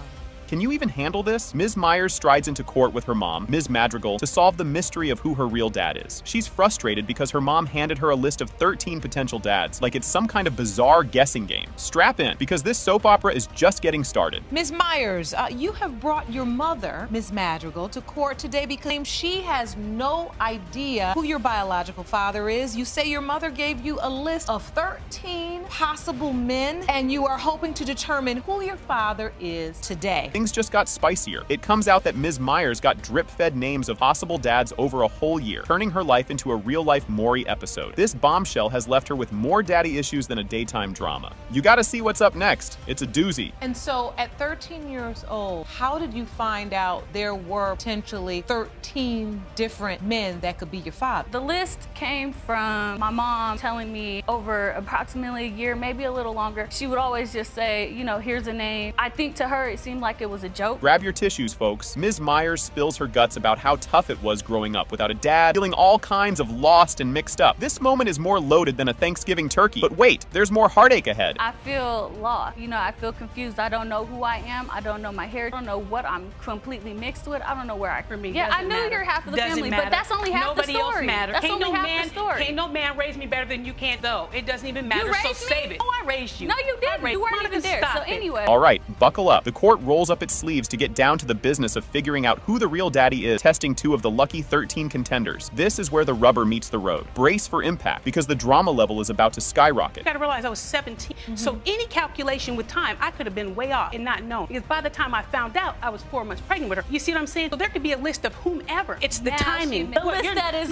Can you even handle this? Ms. Myers strides into court with her mom, Ms. Madrigal, to solve the mystery of who her real dad is. She's frustrated because her mom handed her a list of 13 potential dads, like it's some kind of bizarre guessing game. Strap in, because this soap opera is just getting started. Ms. Myers, you have brought your mother, Ms. Madrigal, to court today because she has no idea who your biological father is. You say your mother gave you a list of 13 possible men, and you are hoping to determine who your father is today. Things just got spicier. It comes out that Ms. Myers got drip-fed names of possible dads over a whole year, turning her life into a real-life Maury episode. This bombshell has left her with more daddy issues than a daytime drama. You gotta see what's up next. It's a doozy. And so at 13 years old, how did you find out there were potentially 13 different men that could be your father? The list came from my mom telling me over approximately a year, maybe a little longer. She would always just say, you know, here's a name. I think to her it seemed like it was a joke. Grab your tissues, folks. Ms. Myers spills her guts about how tough it was growing up without a dad, feeling all kinds of lost and mixed up. This moment is more loaded than a Thanksgiving turkey. But wait, there's more heartache ahead. I feel lost. You know, I feel confused. I don't know who I am. I don't know my hair. I don't know what I'm completely mixed with. I don't know where I can be. Yeah, I knew you're half of the family, but that's only half the story. Nobody else matters. That's only half the story. Can't no man raise me better than you can, though. It doesn't even matter, so save it. Oh, I raised you. No, you didn't. You weren't even there. So anyway. All right, buckle up. The court rolls up its sleeves to get down to the business of figuring out who the real daddy is, testing 2 of the lucky 13 contenders. This is where the rubber meets the road. Brace for impact, because the drama level is about to skyrocket. You gotta realize I was 17. So any calculation with time, I could have been way off and not known. Because by the time I found out, I was 4 months pregnant with her. You see what I'm saying? So there could be a list of whomever. It's the timing. The list that is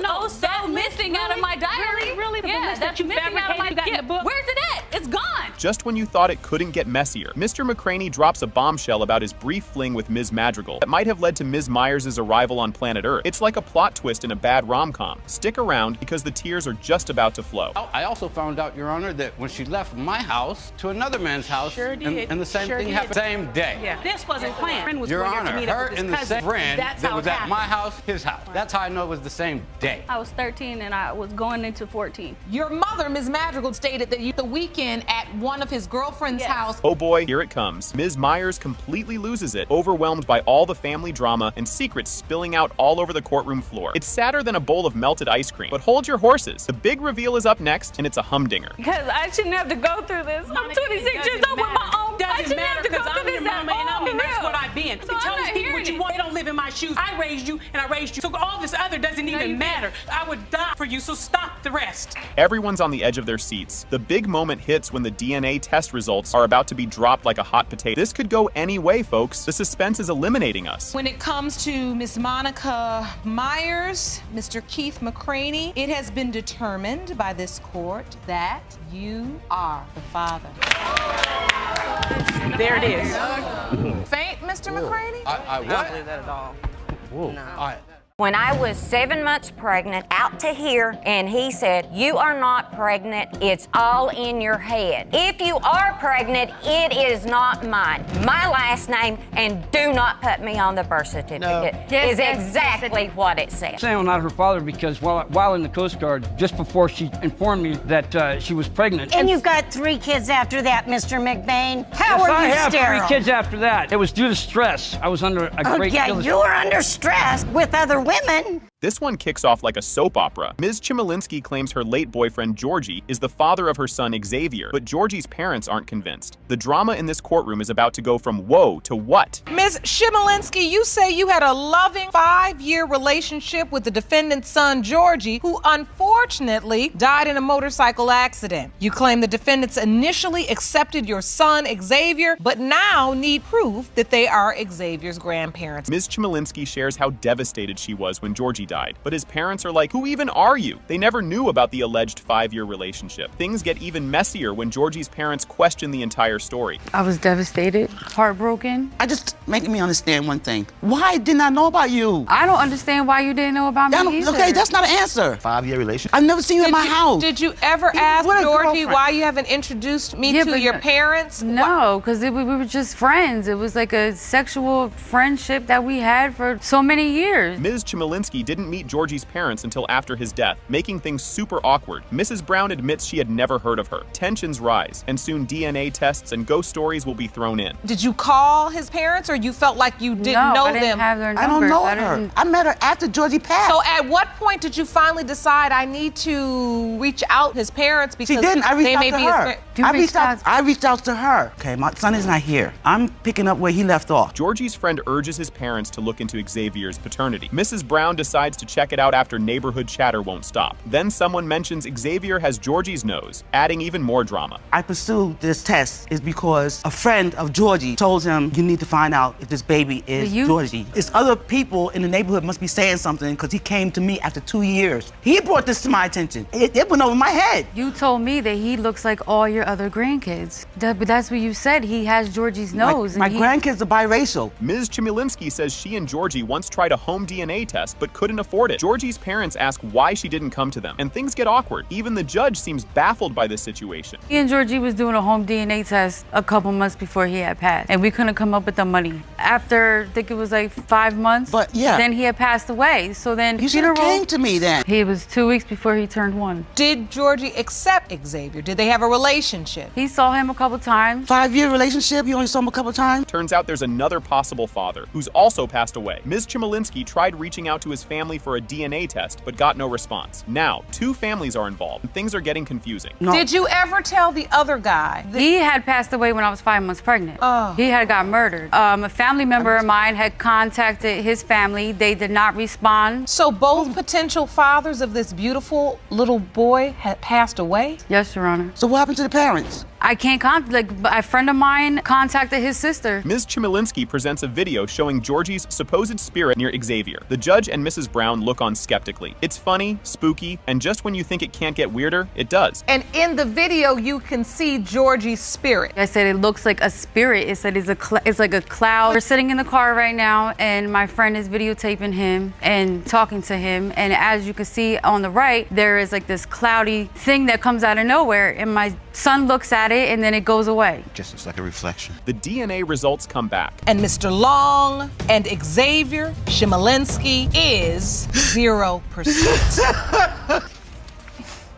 missing out of my diary. Really? The list that you missing out of my got in the book? Where's it at? It's gone. Just when you thought it couldn't get messier, Mr. McCraney drops a bombshell about his brief fling with Ms. Madrigal that might have led to Ms. Myers' arrival on planet Earth. It's like a plot twist in a bad rom-com. Stick around, because the tears are just about to flow. I also found out, Your Honor, that when she left my house to another man's house, and the same thing happened the same day. Yeah, this wasn't planned. Your Honor, her and the same friend that was at my house, his house. That's how I know it was the same day. I was 13 and I was going into 14. Your mother, Ms. Madrigal, stated that you the weekend at one of his girlfriend's house. Oh boy, here it comes. Ms. Myers completely loses it, overwhelmed by all the family drama and secrets spilling out all over the courtroom floor. It's sadder than a bowl of melted ice cream. But hold your horses. The big reveal is up next, and it's a humdinger. Because I shouldn't have to go through this. I'm 26 years old with my own. I shouldn't have to go through this at all. And that's what I've been. So Tell these people what you want. They don't live in my shoes. I raised you, and I raised you. So all this other doesn't even matter. I would die for you, so stop the rest. Everyone's on the edge of their seats. The big moment hits when the DNA test results are about to be dropped like a hot potato. This could go any way, folks. The suspense is eliminating us. When it comes to Miss Monica Myers, Mr. Keith McCraney, it has been determined by this court that you are the father. There it is. Faint, Mr. McCraney? I what? I don't believe that at all. Whoa. No. When I was 7 months pregnant, out to here, and he said, "You are not pregnant, it's all in your head. If you are pregnant, it is not mine. My last name, and do not put me on the birth certificate," is exactly what it said. Saying I'm not her father because while in the Coast Guard, just before she informed me that she was pregnant. And you've got 3 kids after that, Mr. McBain. How are you I have sterile? 3 kids after that. It was due to stress. I was under a great deal of you were under stress with other women. This one kicks off like a soap opera. Ms. Chmielewski claims her late boyfriend, Georgie, is the father of her son, Xavier, but Georgie's parents aren't convinced. The drama in this courtroom is about to go from whoa to what? Ms. Chmielewski, you say you had a loving 5-year relationship with the defendant's son, Georgie, who unfortunately died in a motorcycle accident. You claim the defendants initially accepted your son, Xavier, but now need proof that they are Xavier's grandparents. Ms. Chmielewski shares how devastated she was when Georgie died, but his parents are like, who even are you? They never knew about the alleged 5-year relationship. Things get even messier when Georgie's parents question the entire story. I was devastated, heartbroken. I just make me understand one thing. Why didn't I know about you? I don't understand why you didn't know about me either. Okay, that's not an answer. 5-year relationship. I've never seen you in my house. Did you ever ask Georgie why you haven't introduced me to your parents? No, because we were just friends. It was like a sexual friendship that we had for so many years. Ms. Chmielewski didn't meet Georgie's parents until after his death, making things super awkward. Mrs. Brown admits she had never heard of her. Tensions rise, and soon DNA tests and ghost stories will be thrown in. Did you call his parents, or you felt like you didn't know them? I didn't have their I numbers. don't know her. I met her after Georgie passed. So at what point did you finally decide I need to reach out to his parents because she didn't. I reached out to her. I reached out to her. Okay, my son is not here. I'm picking up where he left off. Georgie's friend urges his parents to look into Xavier's paternity. Mrs. Brown decides to check it out after neighborhood chatter won't stop. Then someone mentions Xavier has Georgie's nose, adding even more drama. I pursued this test is because a friend of Georgie told him, you need to find out if this baby is Georgie. It's other people in the neighborhood must be saying something because he came to me after 2 years. He brought this to my attention. It went over my head. You told me that he looks like all your other grandkids. But that's what you said. He has Georgie's nose. My grandkids are biracial. Ms. Chmielewski says she and Georgie once tried a home DNA test but couldn't afford it. Georgie's parents ask why she didn't come to them, and things get awkward. Even the judge seems baffled by this situation. He and Georgie was doing a home DNA test a couple months before he had passed, and we couldn't come up with the money. After, I think it was like 5 months, then he had passed away. So then you should have came to me then. He was 2 weeks before he turned 1. Did Georgie accept Xavier? Did they have a relationship? He saw him a couple times. 5-year relationship, you only saw him a couple times? Turns out there's another possible father who's also passed away. Ms. Chmielewski tried reaching out to his family for a DNA test, but got no response. Now, 2 families are involved, and things are getting confusing. No. Did you ever tell the other guy? He had passed away when I was 5 months pregnant. He had got murdered. A family member of mine had contacted his family. They did not respond. So both potential fathers of this beautiful little boy had passed away? Yes, Your Honor. So what happened to the parents? I can't contact, a friend of mine contacted his sister. Ms. Chmielewski presents a video showing Georgie's supposed spirit near Xavier. The judge and Mrs. Brown look on skeptically. It's funny, spooky, and just when you think it can't get weirder, it does. And in the video, you can see Georgie's spirit. I said it looks like a spirit. It said it's like a cloud. We're sitting in the car right now, and my friend is videotaping him and talking to him. And as you can see on the right, there is like this cloudy thing that comes out of nowhere, and my son looks at it and then it goes away. Just it's like a reflection. The DNA results come back. And Mr. Long and Xavier Chmielewski is 0%.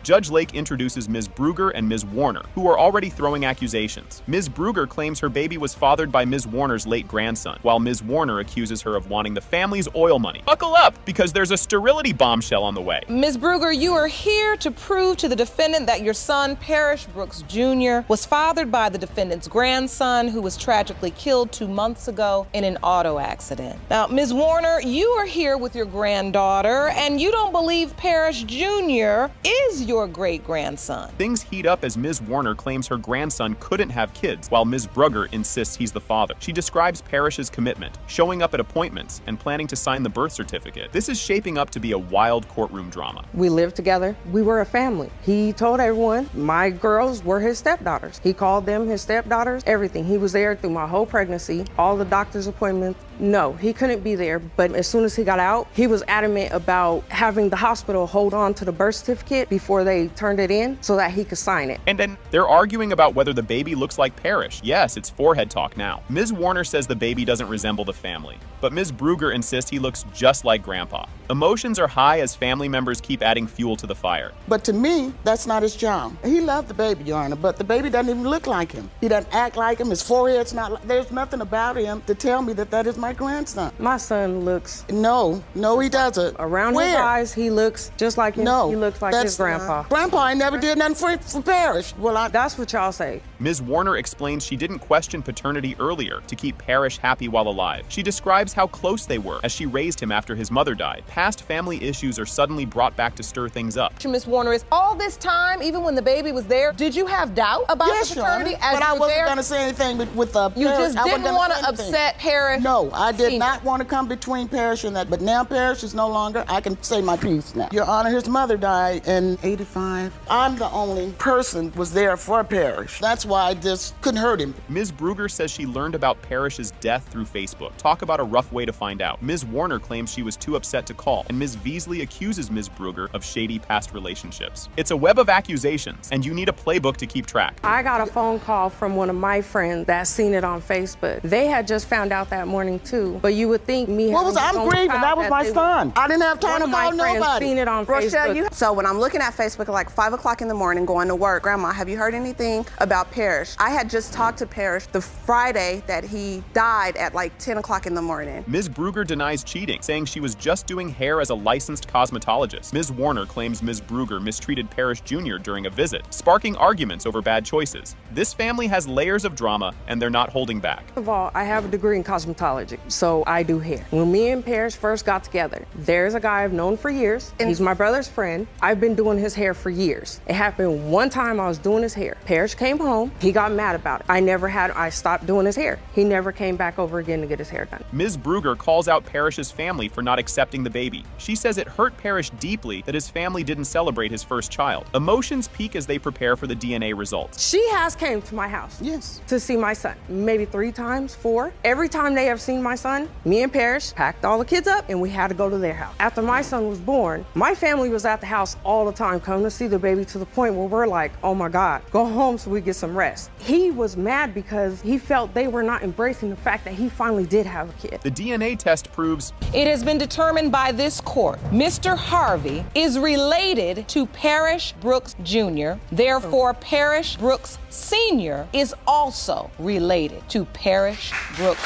Judge Lake introduces Ms. Brugger and Ms. Warner, who are already throwing accusations. Ms. Brugger claims her baby was fathered by Ms. Warner's late grandson, while Ms. Warner accuses her of wanting the family's oil money. Buckle up, because there's a sterility bombshell on the way. Ms. Brugger, you are here to prove to the defendant that your son, Parrish Brooks Jr., was fathered by the defendant's grandson, who was tragically killed 2 months ago in an auto accident. Now, Ms. Warner, you are here with your granddaughter, and you don't believe Parrish Jr. is your your great-grandson. Things heat up as Ms. Warner claims her grandson couldn't have kids, while Ms. Brugger insists he's the father. She describes Parrish's commitment, showing up at appointments, and planning to sign the birth certificate. This is shaping up to be a wild courtroom drama. We lived together. We were a family. He told everyone my girls were his stepdaughters. He called them his stepdaughters, everything. He was there through my whole pregnancy, all the doctor's appointments. No, he couldn't be there, but as soon as he got out, he was adamant about having the hospital hold on to the birth certificate before they turned it in so that he could sign it. And then they're arguing about whether the baby looks like Parrish. Yes, it's forehead talk now. Ms. Warner says the baby doesn't resemble the family, but Ms. Brugger insists he looks just like Grandpa. Emotions are high as family members keep adding fuel to the fire. But to me, that's not his job. He loved the baby, Your Honor, but the baby doesn't even look like him. He doesn't act like him. His forehead's not, there's nothing about him to tell me that that is my grandson. My son looks... No, he doesn't. Around his eyes, he looks just like him. No, he looks like his grandpa. Grandpa ain't never did nothing for Parrish. Well, that's what y'all say. Ms. Warner explains she didn't question paternity earlier to keep Parrish happy while alive. She describes how close they were as she raised him after his mother died. Past family issues are suddenly brought back to stir things up. Ms. Warner, is all this time, even when the baby was there, did you have doubt about the paternity? But I wasn't going to say anything with Parrish. You just didn't want to upset Parrish? No, I did not want to come between Parrish and that, but now Parrish is no longer. I can say my piece now. Your Honor, his mother died in '85. I'm the only person was there for Parrish. That's why I just couldn't hurt him. Ms. Brugger says she learned about Parrish's death through Facebook. Talk about a rough way to find out. Ms. Warner claims she was too upset to call, and Ms. Veasley accuses Ms. Brugger of shady past relationships. It's a web of accusations, and you need a playbook to keep track. I got a phone call from one of my friends that seen it on Facebook. They had just found out that morning too, but you would think me. I'm grieving. That was my son. I didn't have time to call nobody. Seen it on Facebook. So when I'm looking at Facebook at like 5 o'clock in the morning going to work, Grandma, have you heard anything about Parrish? I had just talked to Parrish the Friday that he died at like 10 o'clock in the morning. Ms. Brugger denies cheating, saying she was just doing hair as a licensed cosmetologist. Ms. Warner claims Ms. Brugger mistreated Parrish Jr. during a visit, sparking arguments over bad choices. This family has layers of drama, and they're not holding back. First of all, I have a degree in cosmetology, so I do hair. When me and Parrish first got together, there's a guy I've known for years. He's my brother's friend. I've been doing his hair for years. It happened one time I was doing his hair. Parrish came home. He got mad about it. I stopped doing his hair. He never came back over again to get his hair done. Ms. Brugger calls out Parrish's family for not accepting the baby. She says it hurt Parrish deeply that his family didn't celebrate his first child. Emotions peak as they prepare for the DNA results. She has came to my house. Yes. To see my son. Maybe 3 times, 4. Every time they have seen my son, me and Parrish packed all the kids up and we had to go to their house. After my son was born, my family was at the house all the time coming to see the baby to the point where we're like, oh my God, go home so we get some rest. He was mad because he felt they were not embracing the fact that he finally did have a kid. The DNA test proves it has been determined by this court Mr. Harvey is related to Parrish Brooks Jr. Therefore, Parrish Brooks Sr. is also related to Parrish Brooks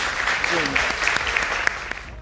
Jr.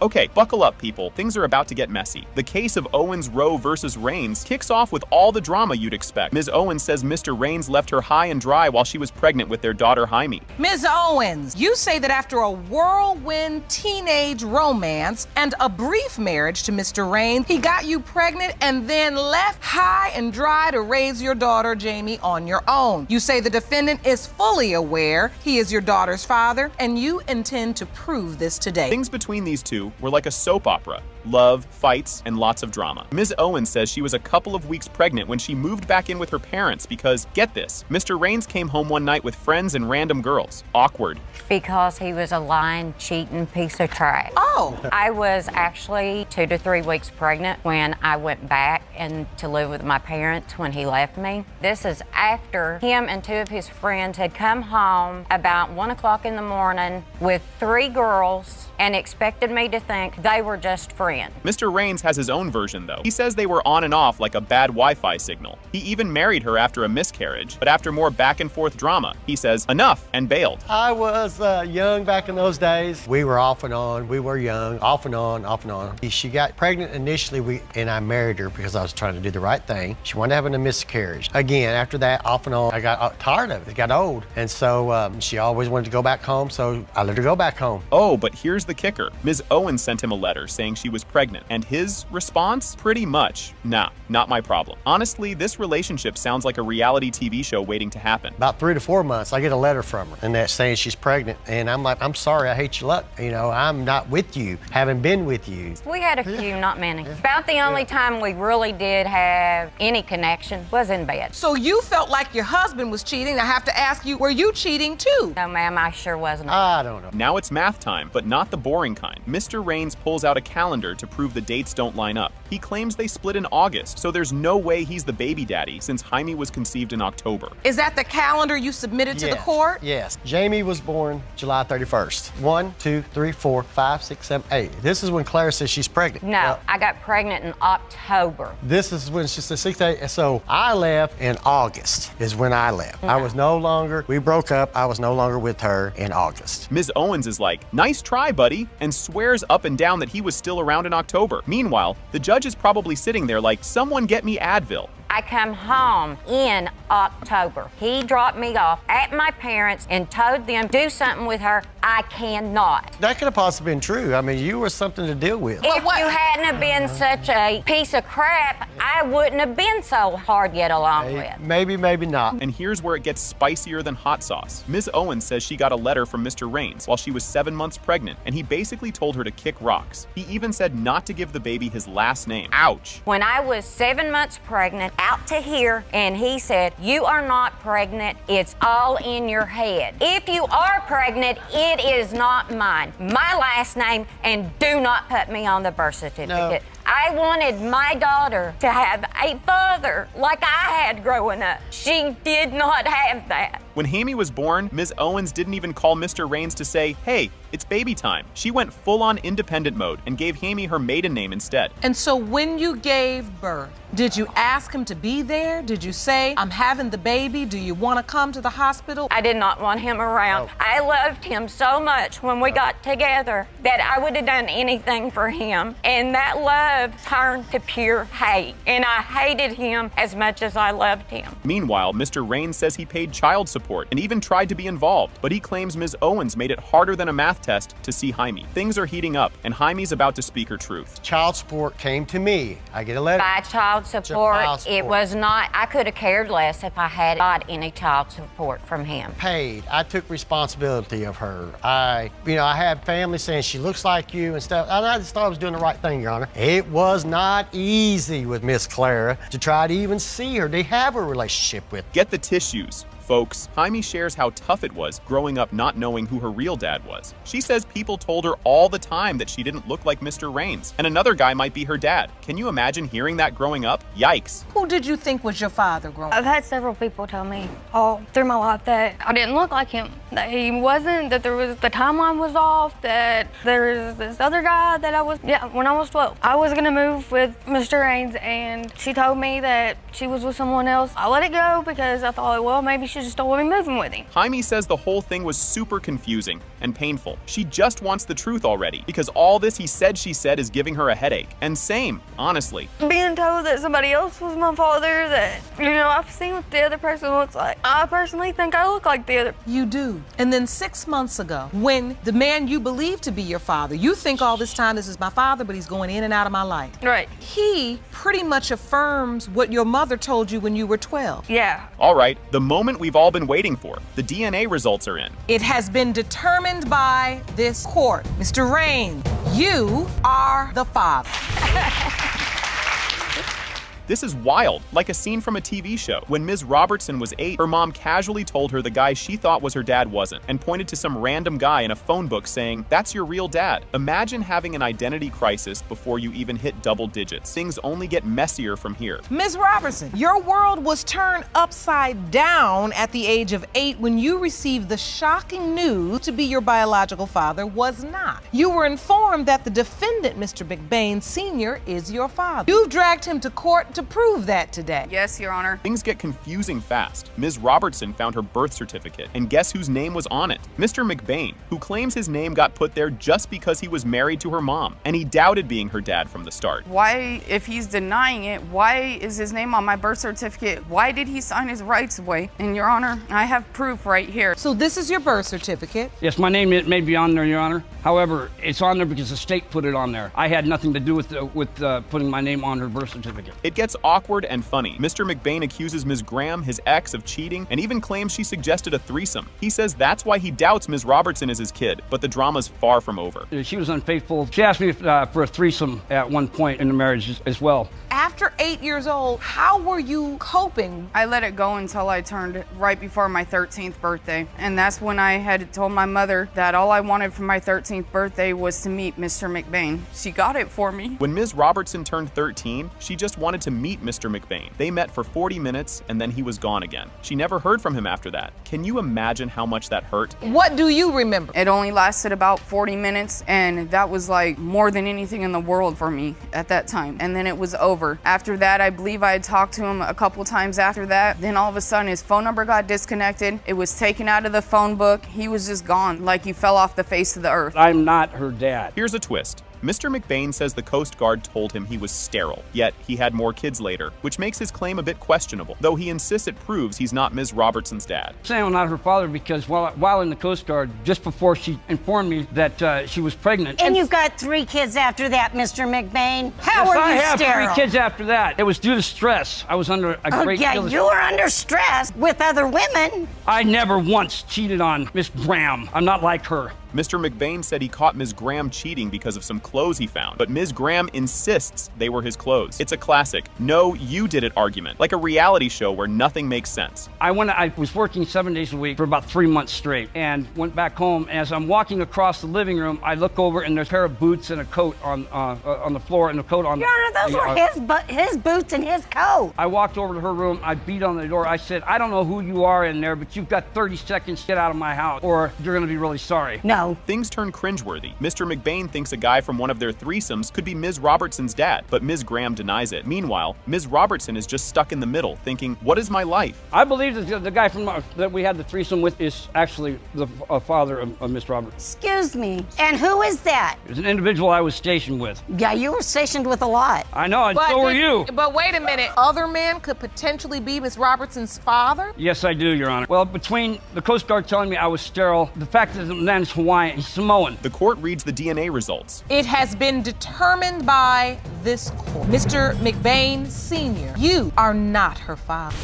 Okay, buckle up, people. Things are about to get messy. The case of Owens Roe versus Raines kicks off with all the drama you'd expect. Ms. Owens says Mr. Raines left her high and dry while she was pregnant with their daughter, Jaime. Ms. Owens, you say that after a whirlwind teenage romance and a brief marriage to Mr. Raines, he got you pregnant and then left high and dry to raise your daughter, Jamie, on your own. You say the defendant is fully aware he is your daughter's father, and you intend to prove this today. Things between these two were like a soap opera. Love, fights, and lots of drama. Ms. Owens says she was a couple of weeks pregnant when she moved back in with her parents because, get this, Mr. Raines came home one night with friends and random girls. Awkward. Because he was a lying, cheating piece of trash. Oh! I was actually 2 to 3 weeks pregnant when I went back and to live with my parents when he left me. This is after him and 2 of his friends had come home about 1 o'clock in the morning with 3 girls and expected me to think they were just friends. Mr. Raines has his own version, though. He says they were on and off like a bad Wi-Fi signal. He even married her after a miscarriage, but after more back and forth drama, he says enough and bailed. I was young back in those days. We were off and on. We were young, off and on, off and on. She got pregnant initially, and I married her because I was trying to do the right thing. She wanted to have a miscarriage. Again, after that, off and on, I got tired of it. It got old. And so she always wanted to go back home, so I let her go back home. Oh, but here's the kicker. Ms. Owens sent him a letter saying she was was pregnant. And his response? Pretty much, nah, not my problem. Honestly, this relationship sounds like a reality TV show waiting to happen. About 3 to 4 months, I get a letter from her, and that's saying she's pregnant. And I'm like, I'm sorry, I hate your luck. You know, I'm not with you, haven't been with you. We had a few, not many. About the only time we really did have any connection was in bed. So you felt like your husband was cheating. I have to ask you, were you cheating too? No, ma'am, I sure wasn't. I don't know. Now it's math time, but not the boring kind. Mr. Raines pulls out a calendar to prove the dates don't line up. He claims they split in August, so there's no way he's the baby daddy since Jaime was conceived in October. Is that the calendar you submitted to the court? Yes. Jamie was born July 31st. 1, 2, 3, 4, 5, 6, 7, 8. This is when Clara says she's pregnant. No, I got pregnant in October. This is when she said 6 8. So I left in August is when I left. I was no longer, we broke up. I was no longer with her in August. Ms. Owens is like, nice try, buddy, and swears up and down that he was still around in October. Meanwhile, the judge is probably sitting there like, someone get me Advil. I come home in October. He dropped me off at my parents' and told them, do something with her. I cannot. That could have possibly been true. I mean, you were something to deal with. If you hadn't have been such a piece of crap, I wouldn't have been so hard to get along with. Maybe, maybe not. And here's where it gets spicier than hot sauce. Ms. Owens says she got a letter from Mr. Raines while she was 7 months pregnant, and he basically told her to kick rocks. He even said not to give the baby his last name. Ouch. When I was 7 months pregnant, out to here, and he said, you are not pregnant, it's all in your head. If you are pregnant, it is not mine. My last name, and do not put me on the birth certificate. No. I wanted my daughter to have a father like I had growing up. She did not have that. When Jaime was born, Ms. Owens didn't even call Mr. Raines to say, hey, it's baby time. She went full-on independent mode and gave Jaime her maiden name instead. And so when you gave birth, did you ask him to be there? Did you say, I'm having the baby, do you want to come to the hospital? I did not want him around. Oh. I loved him so much when we got together that I would have done anything for him. And that love turned to pure hate. And I hated him as much as I loved him. Meanwhile, Mr. Raines says he paid child support and even tried to be involved, but he claims Ms. Owens made it harder than a math test to see Jaime. Things are heating up, and Jaime's about to speak her truth. Child support came to me. I get a letter. By child support, it was not, I could have cared less if I had got any child support from him. Paid. I took responsibility of her. I had family saying she looks like you and stuff. And I just thought I was doing the right thing, Your Honor. It was not easy with Miss Clara to try to even see her, to have a relationship with. Get the tissues, folks. Jaime shares how tough it was growing up not knowing who her real dad was. She says people told her all the time that she didn't look like Mr. Raines, and another guy might be her dad. Can you imagine hearing that growing up? Yikes. Who did you think was your father growing up? I've had several people tell me all through my life that I didn't look like him, that he wasn't, that the timeline was off, that there was this other guy that when I was 12. I was gonna move with Mr. Raines, and she told me that she was with someone else. I let it go because I thought, well, maybe she just don't want me moving with him. Jaime says the whole thing was super confusing and painful. She just wants the truth already, because all this he said she said is giving her a headache. And same, honestly. Being told that somebody else was my father, that, I've seen what the other person looks like. I personally think I look like the other. You do. And then 6 months ago, when the man you believe to be your father, you think all this time this is my father, but he's going in and out of my life. Right. He pretty much affirms what your mother told you when you were 12. Yeah. All right, the moment we've all been waiting for. The DNA results are in. It has been determined by this court. Mr. Raines, you are the father. This is wild, like a scene from a TV show. When Ms. Robertson was 8, her mom casually told her the guy she thought was her dad wasn't, and pointed to some random guy in a phone book saying, that's your real dad. Imagine having an identity crisis before you even hit double digits. Things only get messier from here. Ms. Robertson, your world was turned upside down at the age of 8 when you received the shocking news to be your biological father was not. You were informed that the defendant, Mr. McBain Sr., is your father. You've dragged him to court to to prove that today. Yes, Your Honor. Things get confusing fast. Ms. Robertson found her birth certificate, and guess whose name was on it? Mr. McBain, who claims his name got put there just because he was married to her mom, and he doubted being her dad from the start. Why, if he's denying it, why is his name on my birth certificate? Why did he sign his rights away? And Your Honor, I have proof right here. So this is your birth certificate? Yes, my name may be on there, Your Honor. However, it's on there because the state put it on there. I had nothing to do with putting my name on her birth certificate. It gets awkward and funny. Mr. McBain accuses Ms. Graham, his ex, of cheating and even claims she suggested a threesome. He says that's why he doubts Ms. Robertson is his kid, but the drama's far from over. She was unfaithful. She asked me for a threesome at one point in the marriage as well. After 8 years old, how were you coping? I let it go until I turned right before my 13th birthday. And that's when I had told my mother that all I wanted for my 13th birthday was to meet Mr. McBain. She got it for me. When Ms. Robertson turned 13, she just wanted to meet Mr. McBain. They met for 40 minutes and then he was gone again. She never heard from him after that. Can you imagine how much that hurt? What do you remember? It only lasted about 40 minutes, and that was like more than anything in the world for me at that time. And then it was over. After that, I believe I had talked to him a couple times after that. Then all of a sudden, his phone number got disconnected. It was taken out of the phone book. He was just gone, like he fell off the face of the earth. I'm not her dad. Here's a twist. Mr. McBain says the Coast Guard told him he was sterile, yet he had more kids later, which makes his claim a bit questionable, though he insists it proves he's not Ms. Robertson's dad. I'm saying I'm not her father because while in the Coast Guard, just before she informed me that she was pregnant. And you've got 3 kids after that, Mr. McBain. How are you I have sterile? 3 kids after that. It was due to stress. I was under a great deal of you were under stress with other women. I never once cheated on Miss Graham. I'm not like her. Mr. McBain said he caught Ms. Graham cheating because of some clothes he found, but Ms. Graham insists they were his clothes. It's a classic "no, you did it" argument, like a reality show where nothing makes sense. I was working 7 days a week for about 3 months straight and went back home. As I'm walking across the living room, I look over and there's a pair of boots and a coat on the floor and a coat on Your Honor, those were his boots and his coat. I walked over to her room. I beat on the door. I said, I don't know who you are in there, but you've got 30 seconds to get out of my house or you're going to be really sorry. No. Things turn cringeworthy. Mr. McBain thinks a guy from one of their threesomes could be Ms. Robertson's dad, but Ms. Graham denies it. Meanwhile, Ms. Robertson is just stuck in the middle, thinking, what is my life? I believe that the guy that we had the threesome with is actually the father of Miss Roberts. Excuse me. And who is that? It was an individual I was stationed with. Yeah, you were stationed with a lot. I know, and so were you. But wait a minute. Other men could potentially be Miss Robertson's father? Yes, I do, Your Honor. Well, between the Coast Guard telling me I was sterile, the fact that the man's Hawaiian, he's Samoan. The court reads the DNA results. It has been determined by this court. Mr. McBain Sr., you are not her father.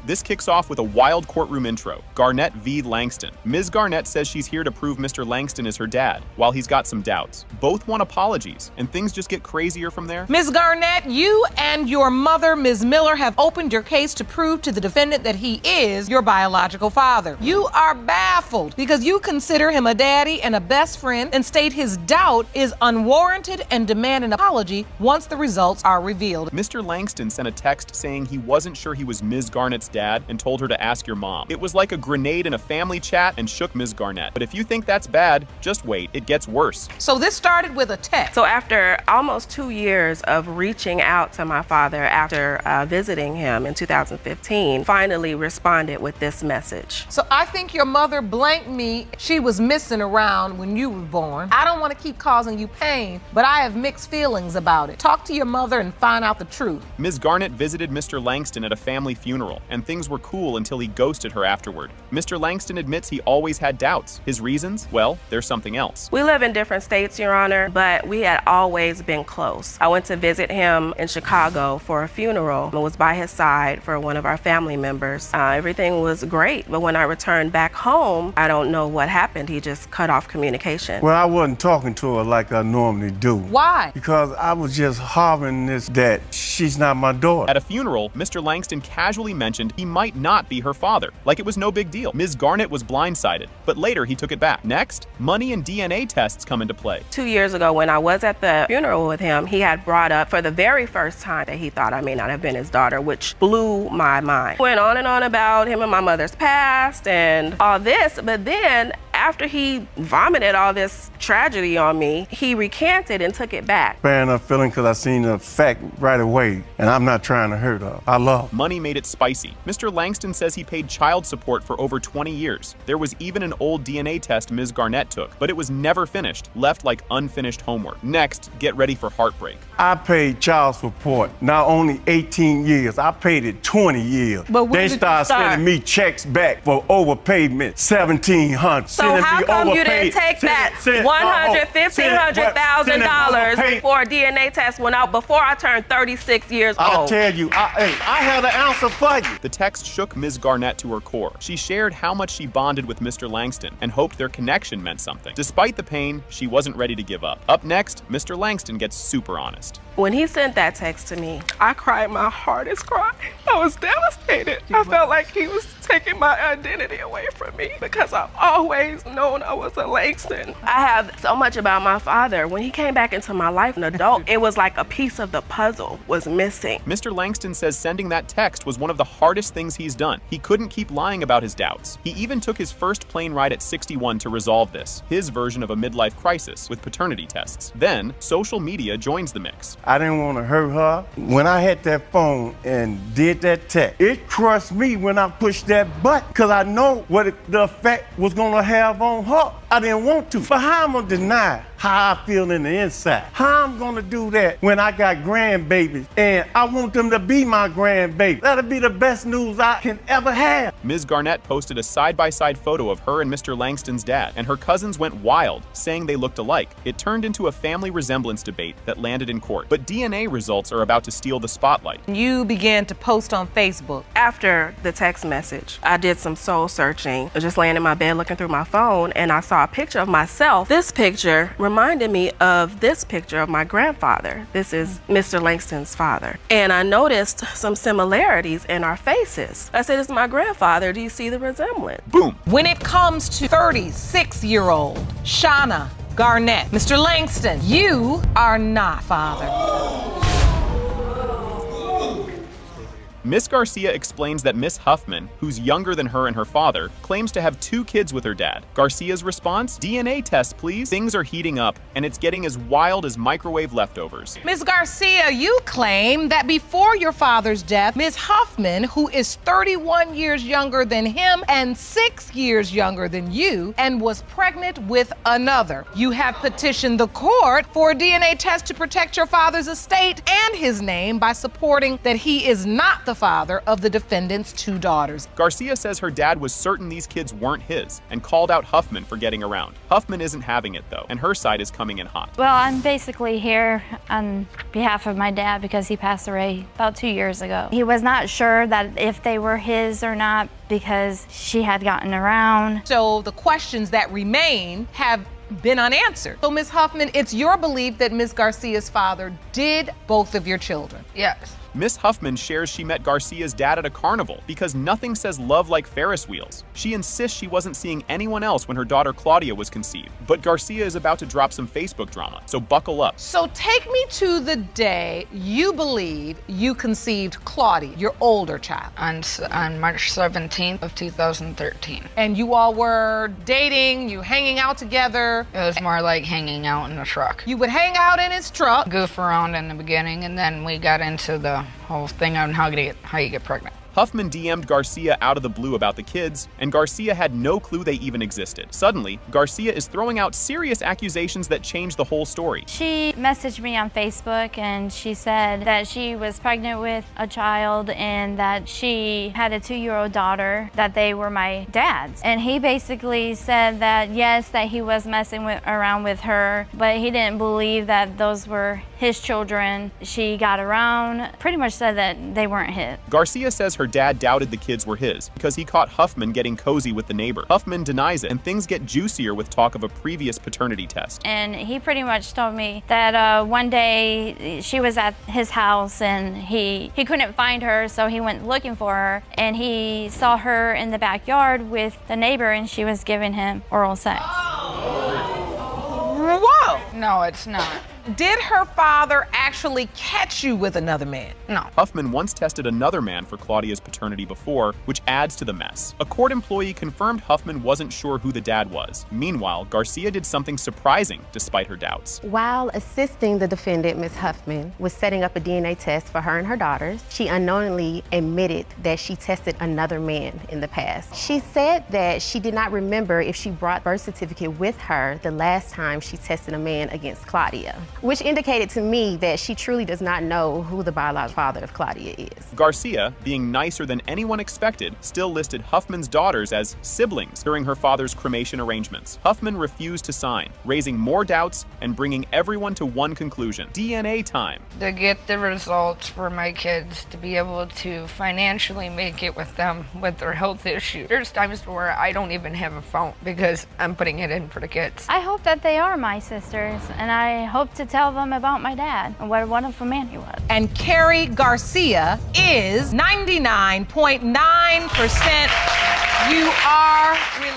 This kicks off with a wild courtroom intro. Garnett v. Langston. Ms. Garnett says she's here to prove Mr. Langston is her dad, while he's got some doubts. Both want apologies, and things just get crazier from there. Ms. Garnett, you and your mother, Ms. Miller, have opened your case to prove to the defendant that he is your biological father. You are baffled because you consider him a daddy and a best friend and state his doubt is unwarranted and demand an apology once the results are revealed. Mr. Langston sent a text saying he wasn't sure he was Ms. Garnett's dad and told her to ask your mom. It was like a grenade in a family chat and shook Ms. Garnett. But if you think that's bad, just wait, it gets worse. So this started with a text. So after almost 2 years of reaching out to my father after visiting him in 2015, finally responded with this message. So I think your mother blanked me. She was missing around when you were born. I don't want to keep causing you pain, but I have mixed feelings about it. Talk to your mother and find out the truth. Ms. Garnett visited Mr. Langston at a family funeral, and things were cool until he ghosted her afterward. Mr. Langston admits he always had doubts. His reasons? Well, there's something else. We live in different states, Your Honor, but we had always been close. I went to visit him in Chicago for a funeral. I was by his side for one of our family members. Everything was great, but when I returned back home, I don't know what happened. He just cut off communication. Well, I wasn't talking to her like I normally do. Why? Because I was just harboring this that she's not my daughter. At a funeral, Mr. Langston casually mentioned he might not be her father, like it was no big deal. Ms. Garnett was blindsided, but later he took it back. Next, money and DNA tests come into play. 2 years ago, when I was at the funeral with him, he had brought up for the very first time that he thought I may not have been his daughter, which blew my mind. Went on and on about him and my mother's past and all this, but then After he vomited all this tragedy on me, he recanted and took it back. Bad enough feeling because I seen the fact right away, and I'm not trying to hurt her. I love her. Money made it spicy. Mr. Langston says he paid child support for over 20 years. There was even an old DNA test Ms. Garnett took, but it was never finished, left like unfinished homework. Next, get ready for heartbreak. I paid child support not only 18 years, I paid it 20 years. But when they did you started start? sending me checks back for overpayment, $1,700. So how come you didn't take that $100,000 for a DNA test when before I turned 36 years old? I'll tell you, I have the answer for you. The text shook Ms. Garnett to her core. She shared how much she bonded with Mr. Langston and hoped their connection meant something. Despite the pain, she wasn't ready to give up. Up next, Mr. Langston gets super honest. When he sent that text to me, I cried my hardest cry. I was devastated. I felt like he was taking my identity away from me because I've always known I was a Langston. I have so much about my father. When he came back into my life, an adult, it was like a piece of the puzzle was missing. Mr. Langston says sending that text was one of the hardest things he's done. He couldn't keep lying about his doubts. He even took his first plane ride at 61 to resolve this, his version of a midlife crisis with paternity tests. Then, social media joins the mix. I didn't want to hurt her. When I had that phone and did that text, it crushed me when I pushed that button because I know what the effect was going to have on her. I didn't want to. But how I'm going to deny how I feel in the inside? How I'm going to do that when I got grandbabies and I want them to be my grandbaby? That'll be the best news I can ever have. Ms. Garnett posted a side-by-side photo of her and Mr. Langston's dad, and her cousins went wild, saying they looked alike. It turned into a family resemblance debate that landed in court. But DNA results are about to steal the spotlight. You began to post on Facebook. After the text message, I did some soul searching. I was just laying in my bed looking through my phone, and I saw a picture of myself. This picture reminded me of this picture of my grandfather. This is Mr. Langston's father. And I noticed some similarities in our faces. I said, "It's my grandfather. Do you see the resemblance?" Boom. When it comes to 36-year-old Shauna Garnett, Mr. Langston, you are not father. Miss Garcia explains that Miss Huffman, who's younger than her and her father, claims to have 2 kids with her dad. Garcia's response? DNA test, please. Things are heating up, and it's getting as wild as microwave leftovers. Ms. Garcia, you claim that before your father's death, Ms. Huffman, who is 31 years younger than him and 6 years younger than you, and was pregnant with another. You have petitioned the court for a DNA test to protect your father's estate and his name by supporting that he is not the father of the defendant's 2 daughters. Garcia says her dad was certain these kids weren't his and called out Huffman for getting around. Huffman isn't having it though, and her side is coming in hot. Well, I'm basically here on behalf of my dad because he passed away about 2 years ago. He was not sure that if they were his or not because she had gotten around. So the questions that remain have been unanswered. So Ms. Huffman, it's your belief that Ms. Garcia's father did both of your children? Yes. Miss Huffman shares she met Garcia's dad at a carnival because nothing says love like Ferris wheels. She insists she wasn't seeing anyone else when her daughter Claudia was conceived. But Garcia is about to drop some Facebook drama, so buckle up. So take me to the day you believe you conceived Claudia, your older child. On March 17th of 2013. And you all were dating, you hanging out together. It was more like hanging out in the truck. You would hang out in his truck. Goof around in the beginning, and then we got into the whole thing on how you get pregnant. Huffman DM'd Garcia out of the blue about the kids, and Garcia had no clue they even existed. Suddenly, Garcia is throwing out serious accusations that change the whole story. She messaged me on Facebook and she said that she was pregnant with a child and that she had a 2-year-old daughter, that they were my dad's. And he basically said that yes, that he was messing around with her, but he didn't believe that those were his children. She got around, pretty much said that they weren't his. Garcia says her dad doubted the kids were his because he caught Huffman getting cozy with the neighbor. Huffman denies it, and things get juicier with talk of a previous paternity test. And he pretty much told me that one day she was at his house and he couldn't find her, so he went looking for her, and he saw her in the backyard with the neighbor and she was giving him oral sex. Whoa! No, it's not. Did her father actually catch you with another man? No. Huffman once tested another man for Claudia's paternity before, which adds to the mess. A court employee confirmed Huffman wasn't sure who the dad was. Meanwhile, Garcia did something surprising despite her doubts. While assisting the defendant, Ms. Huffman, with setting up a DNA test for her and her daughters, she unknowingly admitted that she tested another man in the past. She said that she did not remember if she brought birth certificate with her the last time she tested a man against Claudia, which indicated to me that she truly does not know who the biological father of Claudia is. Garcia, being nicer than anyone expected, still listed Huffman's daughters as siblings during her father's cremation arrangements. Huffman refused to sign, raising more doubts and bringing everyone to one conclusion: DNA time. To get the results for my kids, to be able to financially make it with them with their health issues. There's times where I don't even have a phone because I'm putting it in for the kids. I hope that they are my sisters, and I hope to tell them about my dad and what a wonderful man he was. And Carrie Garcia is 99.9% you are related.